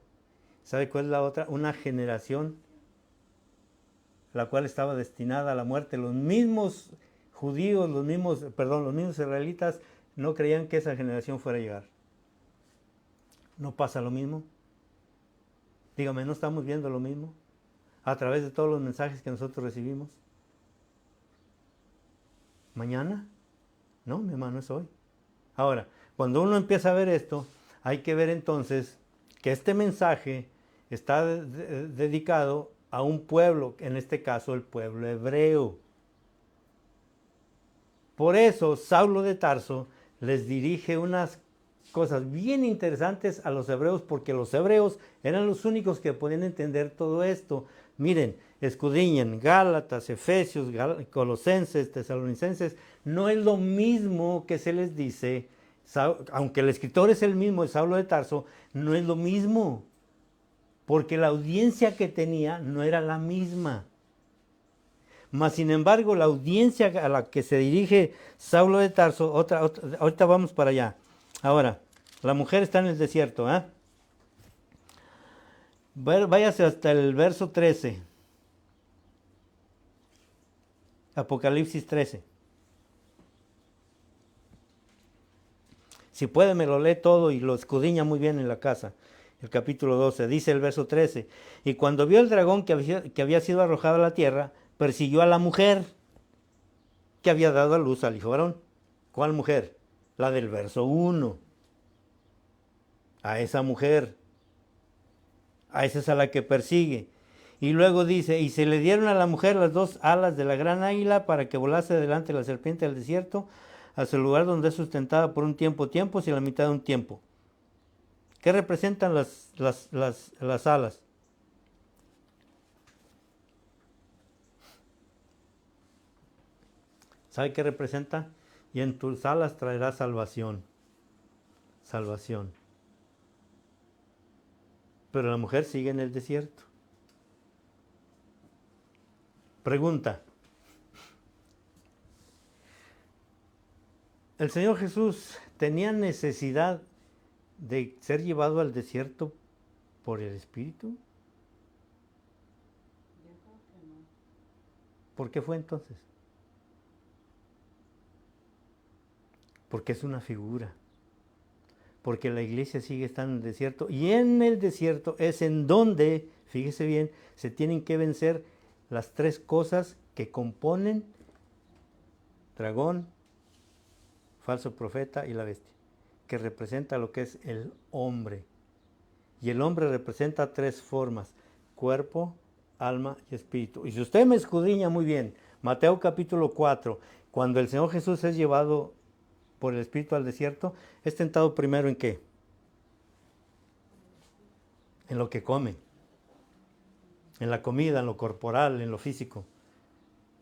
¿Sabe cuál es la otra? Una generación la cual estaba destinada a la muerte. Los mismos judíos, los mismos israelitas no creían que esa generación fuera a llegar. ¿No pasa lo mismo? Dígame, ¿no estamos viendo lo mismo? A través de todos los mensajes que nosotros recibimos. ¿Mañana? No, mi hermano, es hoy. Ahora, cuando uno empieza a ver esto, hay que ver entonces que este mensaje está dedicado a un pueblo, en este caso el pueblo hebreo. Por eso Saulo de Tarso les dirige unas cosas bien interesantes a los hebreos, porque los hebreos eran los únicos que podían entender todo esto. Miren, escudriñen Gálatas, Efesios, Colosenses, Tesalonicenses, no es lo mismo que se les dice, aunque el escritor es el mismo, es Saulo de Tarso, no es lo mismo, porque la audiencia que tenía no era la misma. Mas, sin embargo, la audiencia a la que se dirige Saulo de Tarso, ahorita vamos para allá. Ahora, la mujer está en el desierto, ¿eh? Váyase hasta el verso 13. Apocalipsis 13. Si puede, me lo lee todo y lo escudriña muy bien en la casa. El capítulo 12, dice el verso 13. Y cuando vio el dragón que había sido arrojado a la tierra, persiguió a la mujer que había dado a luz al hijo varón. ¿Cuál mujer? La del verso 1. A esa mujer. A esa es a la que persigue. Y luego dice, y se le dieron a la mujer las dos alas de la gran águila para que volase delante de la serpiente del desierto, hacia el lugar donde es sustentada por un tiempo y la mitad de un tiempo. ¿Qué representan las alas? ¿Sabe qué representa? Y en tus alas traerás salvación. Salvación. Pero la mujer sigue en el desierto. Pregunta. ¿El Señor Jesús tenía necesidad de ser llevado al desierto por el Espíritu? Yo creo que no. ¿Por qué fue entonces? Porque es una figura. Porque la iglesia sigue estando en el desierto. Y en el desierto es en donde, fíjese bien, se tienen que vencer las tres cosas que componen dragón, falso profeta y la bestia, que representa lo que es el hombre. Y el hombre representa tres formas: cuerpo, alma y espíritu. Y si usted me escudriña muy bien, Mateo capítulo 4, cuando el Señor Jesús es llevado por el Espíritu al desierto, es tentado primero ¿en qué? En lo que come, en la comida, en lo corporal, en lo físico.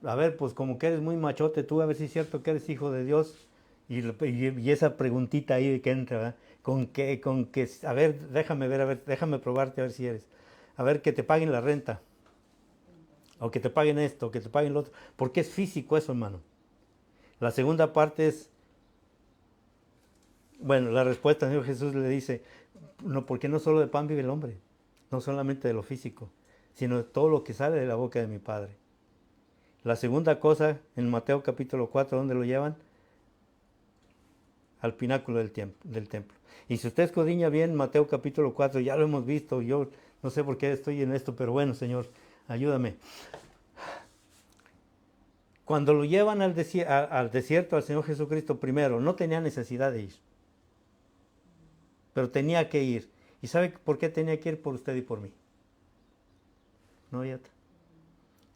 A ver, pues como que eres muy machote tú, a ver si es cierto que eres hijo de Dios. Y esa preguntita ahí que entra, ¿verdad? Con que, a ver, déjame probarte a ver si eres. A ver, que te paguen la renta. O que te paguen esto, o que te paguen lo otro. Porque es físico eso, hermano. La segunda parte es, bueno, la respuesta del Señor Jesús le dice, no, porque no solo de pan vive el hombre, no solamente de lo físico, sino de todo lo que sale de la boca de mi Padre. La segunda cosa, en Mateo capítulo 4, ¿dónde lo llevan? Al pináculo del templo. Y si usted escudriña bien Mateo capítulo 4, ya lo hemos visto, yo no sé por qué estoy en esto, pero bueno, Señor, ayúdame. Cuando lo llevan al desierto al Señor Jesucristo primero, no tenía necesidad de ir, pero tenía que ir. ¿Y sabe por qué tenía que ir? Por usted y por mí. ¿No, Yata?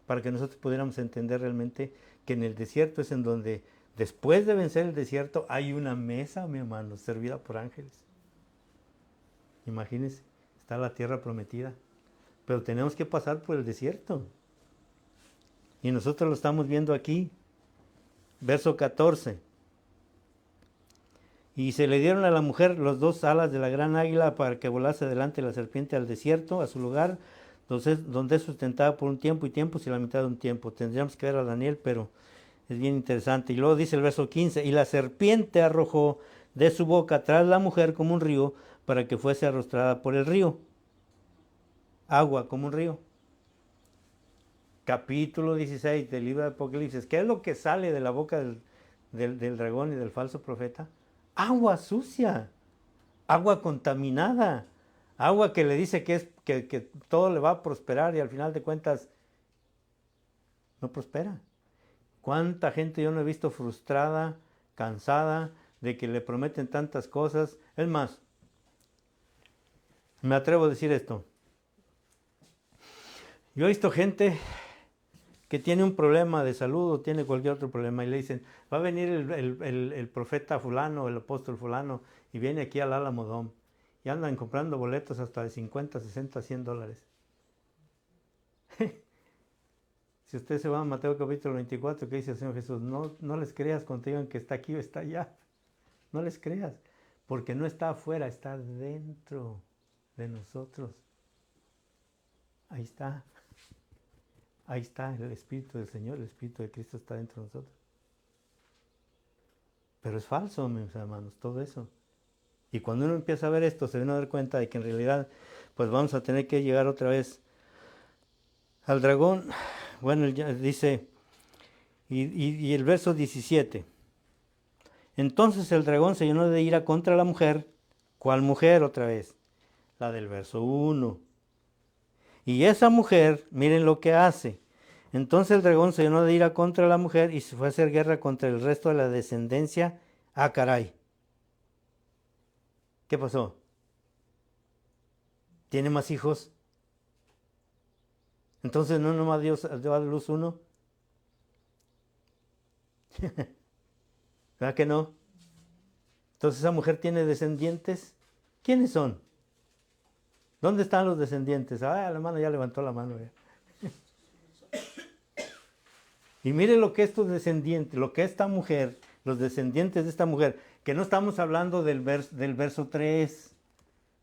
Para que nosotros pudiéramos entender realmente que en el desierto es en donde, después de vencer el desierto, hay una mesa, mi hermano, servida por ángeles. Imagínense, está la tierra prometida, pero tenemos que pasar por el desierto. Y nosotros lo estamos viendo aquí, verso 14. Y se le dieron a la mujer las dos alas de la gran águila para que volase delante de la serpiente al desierto, a su lugar, donde es sustentada por un tiempo y la mitad de un tiempo. Tendríamos que ver a Daniel, pero es bien interesante. Y luego dice el verso 15, y la serpiente arrojó de su boca tras la mujer como un río, para que fuese arrastrada por el río. Agua como un río. Capítulo 16 del libro de Apocalipsis. ¿Qué es lo que sale de la boca del dragón y del falso profeta? Agua sucia, agua contaminada, agua que le dice que todo le va a prosperar y al final de cuentas no prospera. ¿Cuánta gente yo no he visto frustrada, cansada de que le prometen tantas cosas? Es más, me atrevo a decir esto. Yo he visto gente que tiene un problema de salud o tiene cualquier otro problema y le dicen, va a venir el profeta fulano, el apóstol fulano, y viene aquí al Álamo Dome. Y andan comprando boletos hasta de 50, 60, 100 dólares. Si usted se va a Mateo capítulo 24, que dice el Señor Jesús, no les creas cuando te digan que está aquí o está allá. No les creas, porque no está afuera, está dentro de nosotros. Ahí está. Ahí está el Espíritu del Señor, el Espíritu de Cristo está dentro de nosotros. Pero es falso, mis hermanos, todo eso. Y cuando uno empieza a ver esto, se viene a dar cuenta de que en realidad, pues vamos a tener que llegar otra vez al dragón. Bueno, dice, y el verso 17. Entonces el dragón se llenó de ira contra la mujer. ¿Cuál mujer otra vez? La del verso 1. Y esa mujer, miren lo que hace. Entonces el dragón se llenó de ira contra la mujer y se fue a hacer guerra contra el resto de la descendencia. Ah, caray. ¿Qué pasó? ¿Tiene más hijos? Entonces no nomás Dios dio a luz uno. ¿Verdad que no? Entonces esa mujer tiene descendientes. ¿Quiénes son? ¿Dónde están los descendientes? Ah, la mano ya levantó la mano. Y mire lo que estos descendientes, lo que esta mujer, los descendientes de esta mujer, que no estamos hablando del verso 3,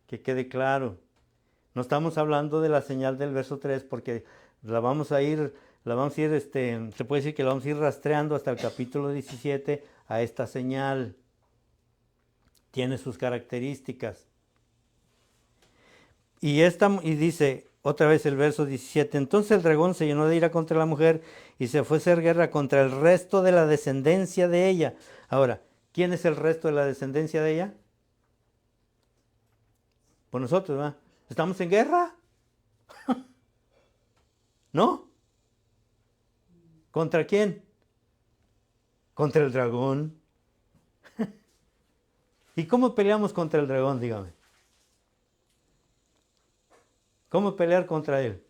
que quede claro. No estamos hablando de la señal del verso 3 porque la vamos a ir, se puede decir que la vamos a ir rastreando hasta el capítulo 17 a esta señal. Tiene sus características. Y dice otra vez el verso 17, entonces el dragón se llenó de ira contra la mujer y se fue a hacer guerra contra el resto de la descendencia de ella. Ahora, ¿quién es el resto de la descendencia de ella? Pues nosotros, ¿verdad? ¿Estamos en guerra? ¿No? ¿Contra quién? Contra el dragón. ¿Y cómo peleamos contra el dragón, dígame? ¿Cómo pelear contra él?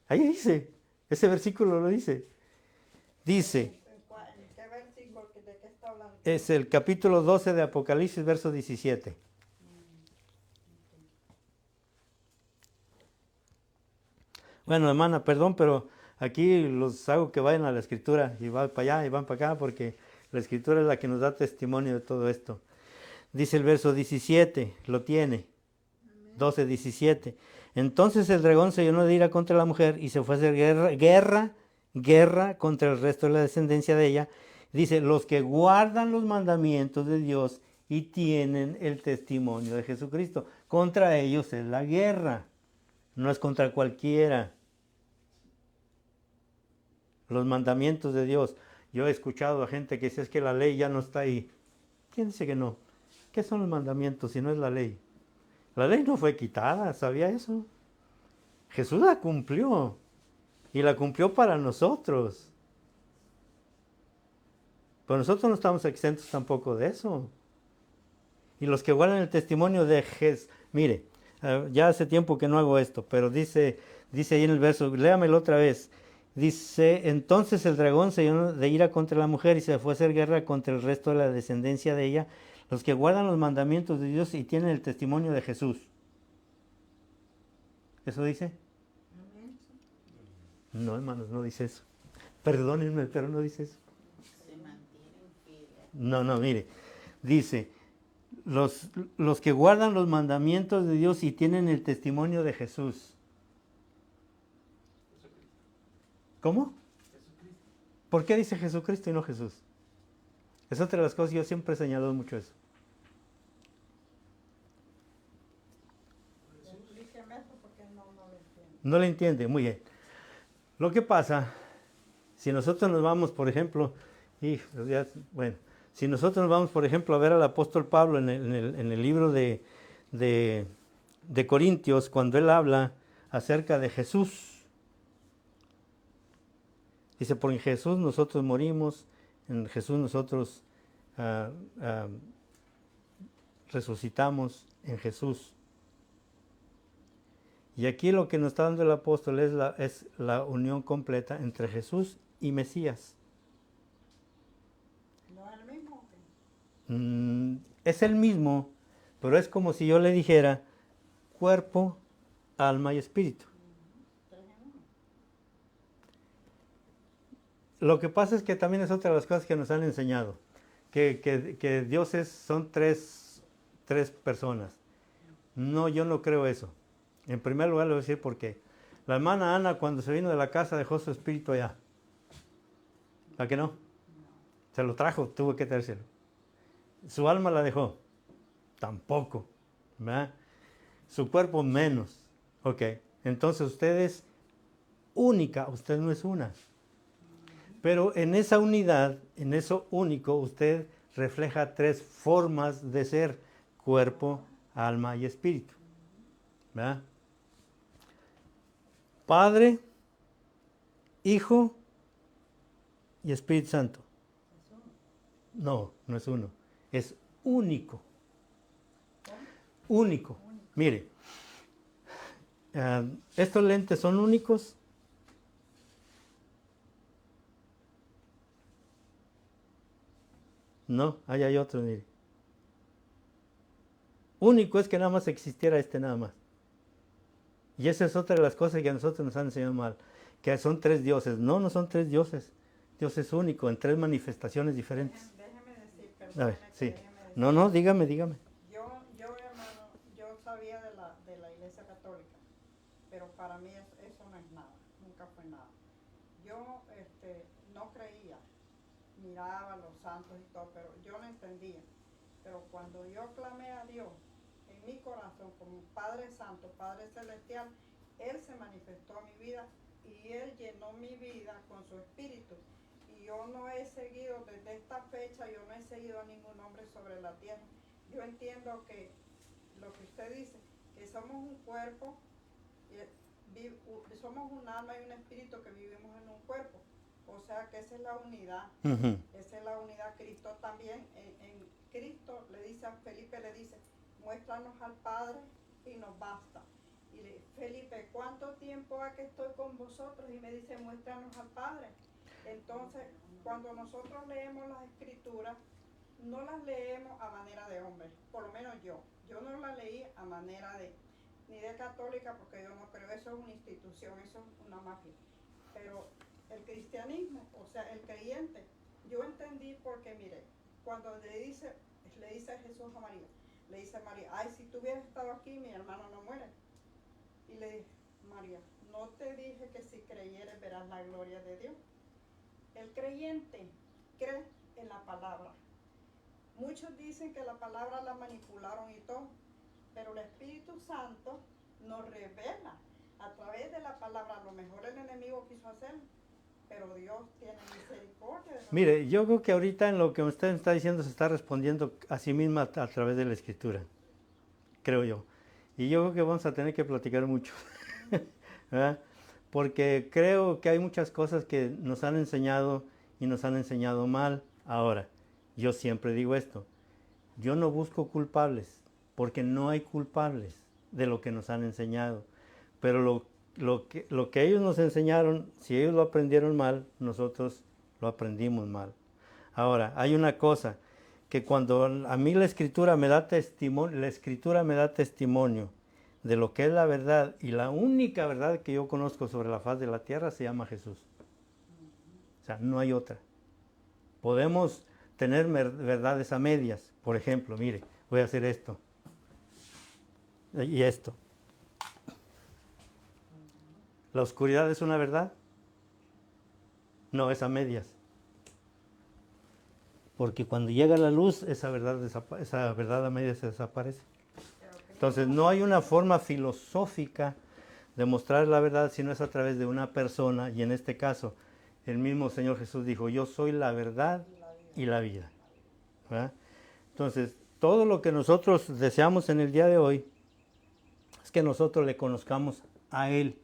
Ahí dice, ese versículo lo dice. Dice, ¿En qué versículo? ¿De qué está hablando? es el capítulo 12 de Apocalipsis, verso 17. Bueno, hermana, perdón, pero aquí los hago que vayan a la Escritura y van para allá y van para acá porque la Escritura es la que nos da testimonio de todo esto. Dice el verso 17, lo tiene. 12, 17. Entonces el dragón se llenó de ira contra la mujer y se fue a hacer guerra contra el resto de la descendencia de ella. Dice, los que guardan los mandamientos de Dios y tienen el testimonio de Jesucristo. Contra ellos es la guerra, no es contra cualquiera. Los mandamientos de Dios. Yo he escuchado a gente que dice, es que la ley ya no está ahí. ¿Quién dice que no? ¿Qué son los mandamientos si no es la ley? La ley no fue quitada, ¿sabía eso? Jesús la cumplió. Y la cumplió para nosotros. Pero nosotros no estamos exentos tampoco de eso. Y los que guardan el testimonio de Jesús. Mire, ya hace tiempo que no hago esto, pero dice ahí en el verso, léamelo otra vez. Dice, entonces el dragón se llenó de ira contra la mujer y se fue a hacer guerra contra el resto de la descendencia de ella, los que guardan los mandamientos de Dios y tienen el testimonio de Jesús. ¿Eso dice? No, hermanos, no dice eso. Perdónenme, pero no dice eso. Se mantienen fieles. No, mire. Dice, los que guardan los mandamientos de Dios y tienen el testimonio de Jesús. ¿Cómo? ¿Por qué dice Jesucristo y no Jesús? Es otra de las cosas, yo siempre he señalado mucho eso. explíqueme eso porque no lo entiendo. No le entiende, muy bien. Lo que pasa, si nosotros nos vamos, por ejemplo, si nosotros nos vamos, por ejemplo, a ver al apóstol Pablo en el libro de Corintios, cuando él habla acerca de Jesús, dice, por en Jesús nosotros morimos, en Jesús nosotros resucitamos, en Jesús. Y aquí lo que nos está dando el apóstol es la unión completa entre Jesús y Mesías. ¿No es el mismo o qué? Es el mismo, pero es como si yo le dijera cuerpo, alma y espíritu. Tres en uno. Lo que pasa es que también es otra de las cosas que nos han enseñado, que Dios son tres personas. No, yo no creo eso. En primer lugar le voy a decir por qué. La hermana Ana cuando se vino de la casa dejó su espíritu allá. ¿A que no? Se lo trajo, tuvo que traérselo. Su alma la dejó. Tampoco. ¿Verdad? Su cuerpo menos. Ok. Entonces usted es única, usted no es una. Pero en esa unidad, en eso único, usted refleja tres formas de ser: cuerpo, alma y espíritu. ¿Verdad? Padre, Hijo y Espíritu Santo. No, no es uno. Es único. Único. Mire, estos lentes son únicos. No, ahí hay otro, mire. Único es que nada más existiera este nada más. Y esa es otra de las cosas que a nosotros nos han enseñado mal, que son tres dioses. No, no son tres dioses. Dios es único en tres manifestaciones diferentes. Déjeme decir, A ver, perdóneme que sí. déjeme decir. No, dígame. Yo, hermano, yo sabía de la Iglesia Católica, pero para mí eso no es nada, nunca fue nada. Yo no creía, miraba a los santos y todo, pero yo no entendía. Pero cuando yo clamé a Dios en mi corazón como Padre Santo, Padre Celestial, Él se manifestó a mi vida y Él llenó mi vida con su espíritu. Y yo no he seguido, desde esta fecha, yo no he seguido a ningún hombre sobre la tierra. Yo entiendo que lo que usted dice, que somos un cuerpo, somos un alma y un espíritu que vivimos en un cuerpo. O sea que esa es la unidad. Uh-huh. Esa es la unidad. Cristo también, en Cristo le dice a Felipe, le dice, muéstranos al Padre y nos basta. Y le Felipe, ¿cuánto tiempo ha que estoy con vosotros? Y me dice, muéstranos al Padre. Entonces, cuando nosotros leemos las Escrituras, no las leemos a manera de hombre, por lo menos yo no las leí a manera ni de católica, porque yo no creo, eso es una institución, eso es una mafia. Pero el cristianismo, o sea, el creyente, yo entendí porque, mire, cuando le dice Jesús a María, le dice a María, ay, si tú hubieras estado aquí, mi hermano no muere. Y le dice, María, no te dije que si creyeres verás la gloria de Dios. El creyente cree en la palabra. Muchos dicen que la palabra la manipularon y todo, pero el Espíritu Santo nos revela a través de la palabra. A lo mejor el enemigo quiso hacerlo, pero Dios tiene misericordia de nosotros. Mire, yo creo que ahorita en lo que usted está diciendo se está respondiendo a sí misma a través de la Escritura, creo yo. Y yo creo que vamos a tener que platicar mucho, ¿verdad? Porque creo que hay muchas cosas que nos han enseñado y nos han enseñado mal. Ahora, yo siempre digo esto, yo no busco culpables, porque no hay culpables de lo que nos han enseñado. Pero lo que ellos nos enseñaron, si ellos lo aprendieron mal, nosotros lo aprendimos mal. Ahora, hay una cosa, que cuando a mí la Escritura me da testimonio, de lo que es la verdad, y la única verdad que yo conozco sobre la faz de la tierra se llama Jesús. O sea, no hay otra. Podemos tener verdades a medias. Por ejemplo, mire, voy a hacer esto. Y esto. ¿La oscuridad es una verdad? No, es a medias. Porque cuando llega la luz, esa verdad a medias se desaparece. Pero que Entonces no hay una forma filosófica de mostrar la verdad, sino es a través de una persona, y en este caso el mismo Señor Jesús dijo, yo soy la verdad y la vida. ¿Verdad? Entonces, todo lo que nosotros deseamos en el día de hoy es que nosotros le conozcamos a Él.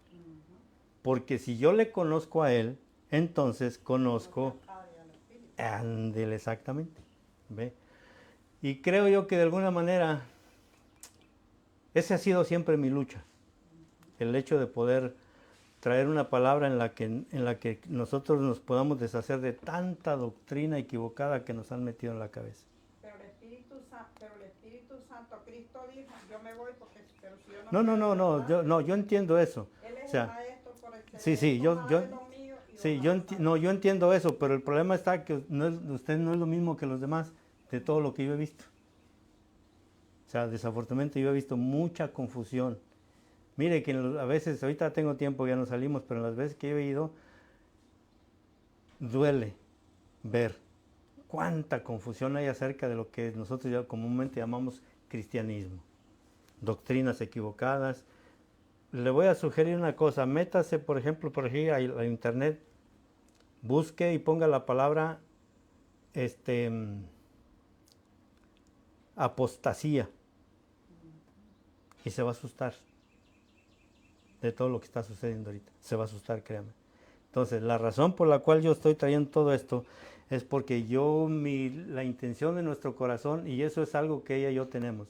Porque si yo le conozco a Él, entonces conozco a Él exactamente. ¿Ve? Y creo yo que de alguna manera, esa ha sido siempre mi lucha. El hecho de poder traer una palabra en la que nosotros nos podamos deshacer de tanta doctrina equivocada que nos han metido en la cabeza. Pero el Espíritu Santo, Cristo dijo, yo me voy porque pero si yo No, yo entiendo eso. Él es O sea, el maestro por el que sí, yo entiendo eso, pero el problema está que usted no es lo mismo que los demás de todo lo que yo he visto. O sea, desafortunadamente yo he visto mucha confusión. Mire que a veces, ahorita tengo tiempo, ya no salimos, pero en las veces que yo he ido, duele ver cuánta confusión hay acerca de lo que nosotros ya comúnmente llamamos cristianismo. Doctrinas equivocadas. Le voy a sugerir una cosa, métase por ejemplo por aquí a internet, busque y ponga la palabra apostasía y se va a asustar de todo lo que está sucediendo ahorita, se va a asustar, créame. Entonces, la razón por la cual yo estoy trayendo todo esto es porque la intención de nuestro corazón, y eso es algo que ella y yo tenemos.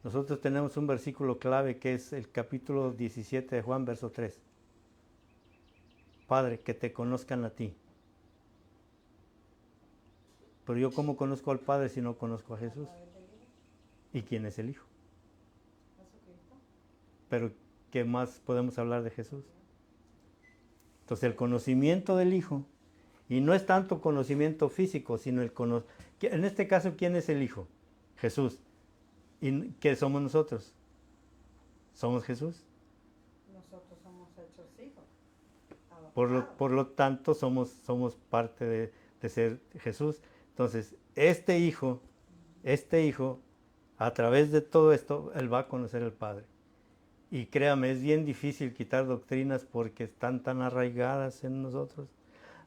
Nosotros tenemos un versículo clave que es el capítulo 17 de Juan, verso 3. Padre, que te conozcan a ti. Pero yo, ¿cómo conozco al Padre si no conozco a Jesús? ¿Y quién es el Hijo? Pero, ¿qué más podemos hablar de Jesús? Entonces, el conocimiento del Hijo, y no es tanto conocimiento físico, sino en este caso, ¿quién es el Hijo? Jesús. ¿Y qué somos nosotros? ¿Somos Jesús? Nosotros somos hechos hijos. Por lo tanto, somos parte de ser Jesús. Entonces, este hijo, a través de todo esto, él va a conocer al Padre. Y créame, es bien difícil quitar doctrinas porque están tan arraigadas en nosotros.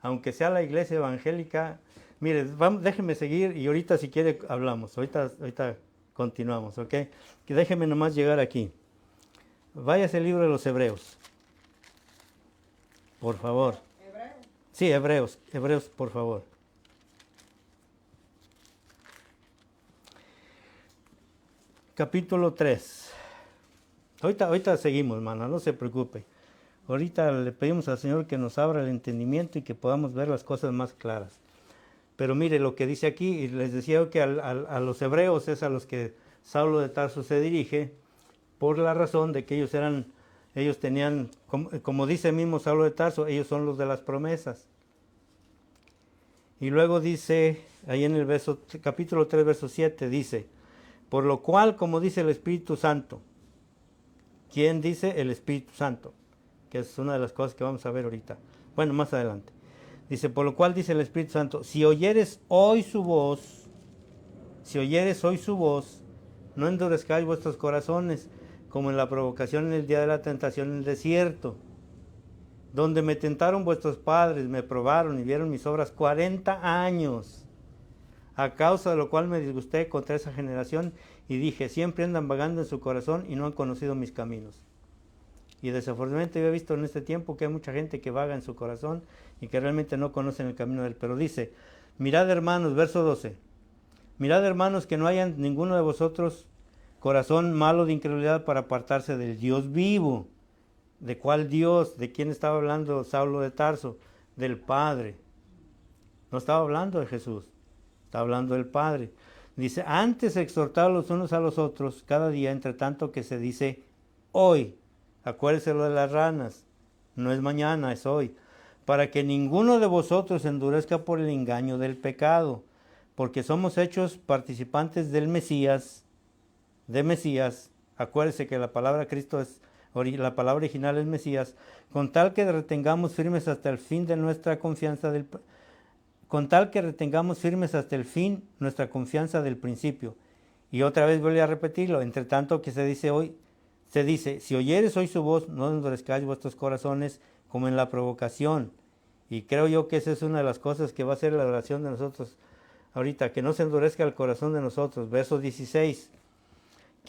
Aunque sea la iglesia evangélica, mire, déjeme seguir y ahorita si quiere hablamos. Ahorita continuamos, ¿ok? Que déjeme nomás llegar aquí. Váyase al libro de los Hebreos. Por favor. ¿Hebreos? Sí, Hebreos, por favor. Capítulo 3. Ahorita seguimos, hermana, no se preocupe. Ahorita le pedimos al Señor que nos abra el entendimiento y que podamos ver las cosas más claras. Pero mire lo que dice aquí, y les decía yo que a los hebreos es a los que Saulo de Tarso se dirige, por la razón de que ellos tenían, como dice mismo Saulo de Tarso, ellos son los de las promesas. Y luego dice, ahí en el capítulo 3, verso 7, dice, por lo cual, como dice el Espíritu Santo, ¿quién dice? El Espíritu Santo, que es una de las cosas que vamos a ver ahorita. Bueno, más adelante. Dice, por lo cual dice el Espíritu Santo, si oyeres hoy su voz, no endurezcáis vuestros corazones, como en la provocación en el día de la tentación en el desierto, donde me tentaron vuestros padres, me probaron y vieron mis obras 40 años, a causa de lo cual me disgusté contra esa generación y dije, siempre andan vagando en su corazón y no han conocido mis caminos. Y desafortunadamente yo he visto en este tiempo que hay mucha gente que vaga en su corazón y que realmente no conocen el camino de él. Pero dice, mirad hermanos, verso 12, mirad hermanos que no haya ninguno de vosotros corazón malo de incredulidad para apartarse del Dios vivo. ¿De cuál Dios? ¿De quién estaba hablando Saulo de Tarso? Del Padre. No estaba hablando de Jesús, estaba hablando del Padre. Dice, antes exhortados los unos a los otros cada día, entre tanto que se dice hoy. Acuérdese lo de las ranas, no es mañana, es hoy, para que ninguno de vosotros endurezca por el engaño del pecado, porque somos hechos participantes del Mesías, acuérdese que la palabra Cristo la palabra original es Mesías, con tal que retengamos firmes hasta el fin nuestra confianza del principio, Y otra vez vuelve a repetirlo, entre tanto que se dice, si oyeres hoy su voz, no endurezcáis vuestros corazones como en la provocación. Y creo yo que esa es una de las cosas que va a ser la oración de nosotros ahorita, que no se endurezca el corazón de nosotros. Verso 16.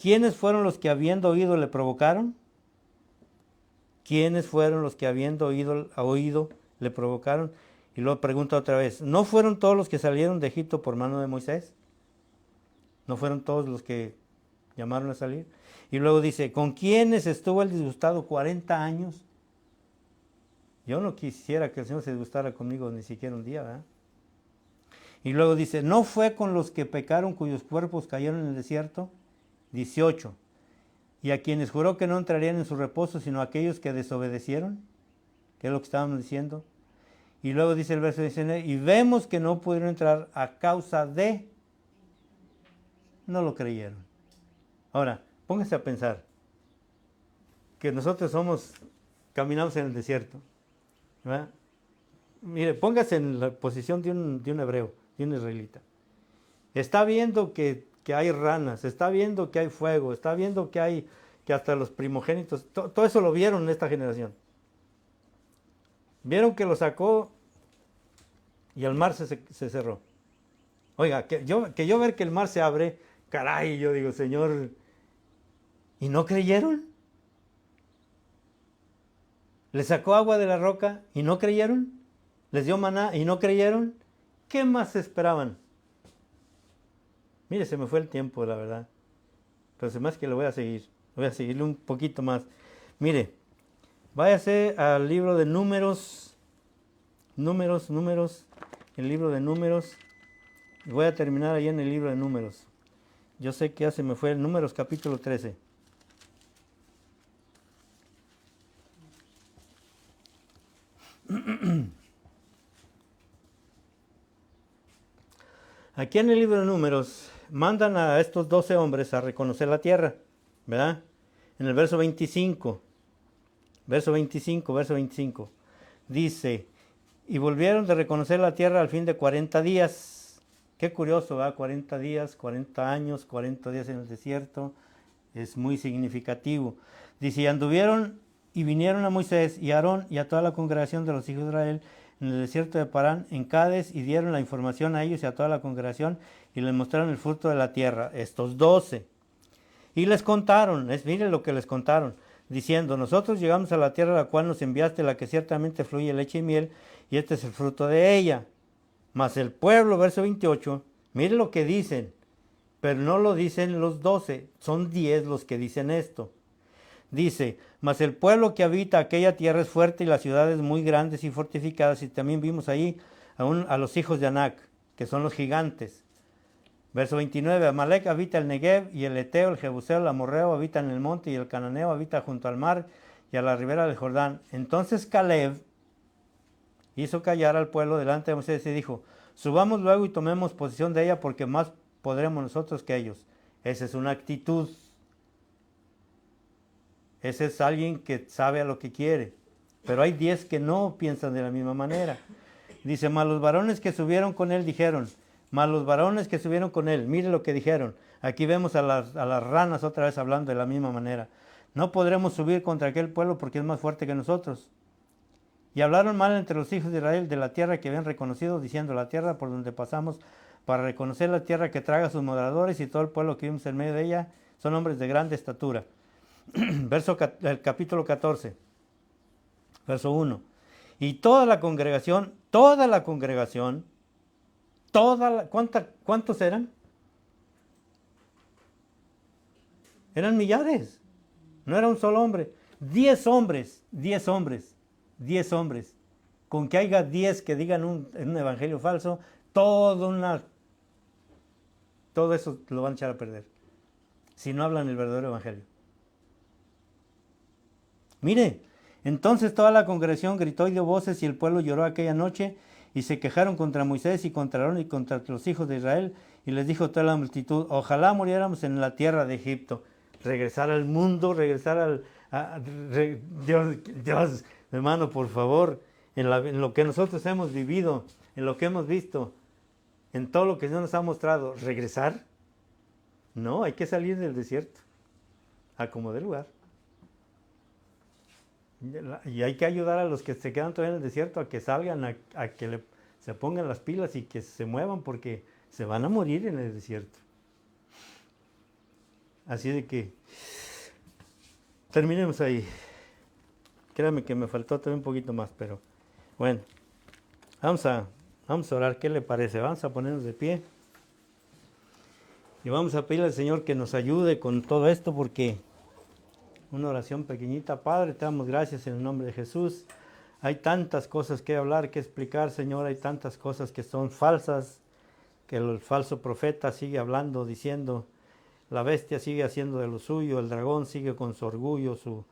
¿Quiénes fueron los que habiendo oído le provocaron? ¿Quiénes fueron los que habiendo oído le provocaron? Y luego pregunta otra vez, ¿no fueron todos los que salieron de Egipto por mano de Moisés? ¿No fueron todos los que llamaron a salir? Y luego dice, ¿con quiénes estuvo el disgustado 40 años? Yo no quisiera que el Señor se disgustara conmigo ni siquiera un día, ¿verdad? Y luego dice, ¿no fue con los que pecaron cuyos cuerpos cayeron en el desierto? 18. Y a quienes juró que no entrarían en su reposo, sino a aquellos que desobedecieron, que es lo que estábamos diciendo. Y luego dice el verso 19, y vemos que no pudieron entrar a causa de, no lo creyeron. Ahora, póngase a pensar, que nosotros caminamos en el desierto, ¿verdad? Mire, póngase en la posición de un hebreo, de un israelita. Está viendo que hay ranas, está viendo que hay fuego, está viendo que hasta los primogénitos, todo eso lo vieron en esta generación. Vieron que lo sacó y el mar se cerró. Oiga, que yo ver que el mar se abre, caray, yo digo, Señor, ¿y no creyeron? ¿Les sacó agua de la roca y no creyeron? ¿Les dio maná y no creyeron? ¿Qué más esperaban? Mire, se me fue el tiempo, la verdad. Pero se me hace que lo voy a seguir. Voy a seguirle un poquito más. Mire, váyase al libro de Números. El libro de Números. Y voy a terminar ahí en el libro de Números. Yo sé que ya se me fue el Números capítulo 13. Aquí en el libro de Números mandan a estos 12 hombres a reconocer la tierra, ¿verdad? En el verso 25, dice, y volvieron de reconocer la tierra al fin de 40 días. Qué curioso, ¿verdad? 40 días, 40 años, 40 días en el desierto, es muy significativo. Dice, y anduvieron y vinieron a Moisés y a Aarón y a toda la congregación de los hijos de Israel en el desierto de Parán, en Cades, y dieron la información a ellos y a toda la congregación, y les mostraron el fruto de la tierra, estos 12. Y les contaron, miren lo que les contaron, diciendo, nosotros llegamos a la tierra a la cual nos enviaste, la que ciertamente fluye leche y miel, y este es el fruto de ella. Mas el pueblo, verso 28, miren lo que dicen, pero no lo dicen los 12, son 10 los que dicen esto. Dice, mas el pueblo que habita aquella tierra es fuerte y las ciudades muy grandes y fortificadas. Y también vimos ahí a los hijos de Anac, que son los gigantes. Verso 29, Amalek habita el Negev y el Eteo, el Jebuseo, el Amorreo habita en el monte y el Cananeo habita junto al mar y a la ribera del Jordán. Entonces Caleb hizo callar al pueblo delante de Moisés y dijo, subamos luego y tomemos posesión de ella porque más podremos nosotros que ellos. Esa es una actitud. Ese es alguien que sabe a lo que quiere. Pero hay 10 que no piensan de la misma manera. Dice, mas los varones que subieron con él dijeron, mire lo que dijeron. Aquí vemos a las ranas otra vez hablando de la misma manera. No podremos subir contra aquel pueblo porque es más fuerte que nosotros. Y hablaron mal entre los hijos de Israel de la tierra que habían reconocido, diciendo, la tierra por donde pasamos para reconocer la tierra que traga a sus moradores y todo el pueblo que vimos en medio de ella son hombres de grande estatura. El capítulo 14, verso 1. Y toda la congregación, ¿cuántos eran? Eran millares, no era un solo hombre. 10 hombres. Con que haya 10 que digan un evangelio falso, todo eso lo van a echar a perder. Si no hablan el verdadero evangelio. Mire, entonces toda la congregación gritó y dio voces y el pueblo lloró aquella noche y se quejaron contra Moisés y contra Aarón y contra los hijos de Israel y les dijo toda la multitud, ojalá muriéramos en la tierra de Egipto. Regresar al mundo, Dios, hermano, por favor, en lo que nosotros hemos vivido, en lo que hemos visto, en todo lo que Dios nos ha mostrado, regresar. No, hay que salir del desierto, a como dé lugar. Y hay que ayudar a los que se quedan todavía en el desierto a que salgan, a que se pongan las pilas y que se muevan porque se van a morir en el desierto. Así de que terminemos ahí. Créame que me faltó todavía un poquito más, pero bueno, vamos a orar. ¿Qué le parece? Vamos a ponernos de pie y vamos a pedirle al Señor que nos ayude con todo esto, porque una oración pequeñita. Padre, te damos gracias en el nombre de Jesús. Hay tantas cosas que hablar, que explicar, Señor. Hay tantas cosas que son falsas, que el falso profeta sigue hablando, diciendo, la bestia sigue haciendo de lo suyo, el dragón sigue con su orgullo, su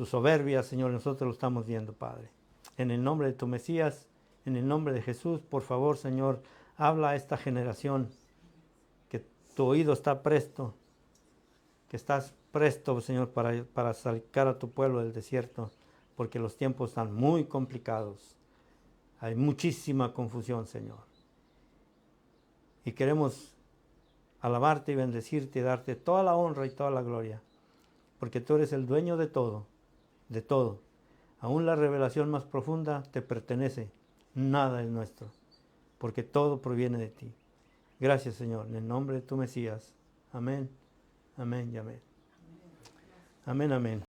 soberbia, Señor. Nosotros lo estamos viendo, Padre. En el nombre de tu Mesías, en el nombre de Jesús, por favor, Señor, habla a esta generación, que tu oído está presto, que estás presto, Señor, para sacar a tu pueblo del desierto, porque los tiempos están muy complicados. Hay muchísima confusión, Señor. Y queremos alabarte y bendecirte y darte toda la honra y toda la gloria, porque tú eres el dueño de todo, de todo. Aún la revelación más profunda te pertenece, nada es nuestro, porque todo proviene de ti. Gracias, Señor, en el nombre de tu Mesías. Amén, amén y amén. Amén, amén.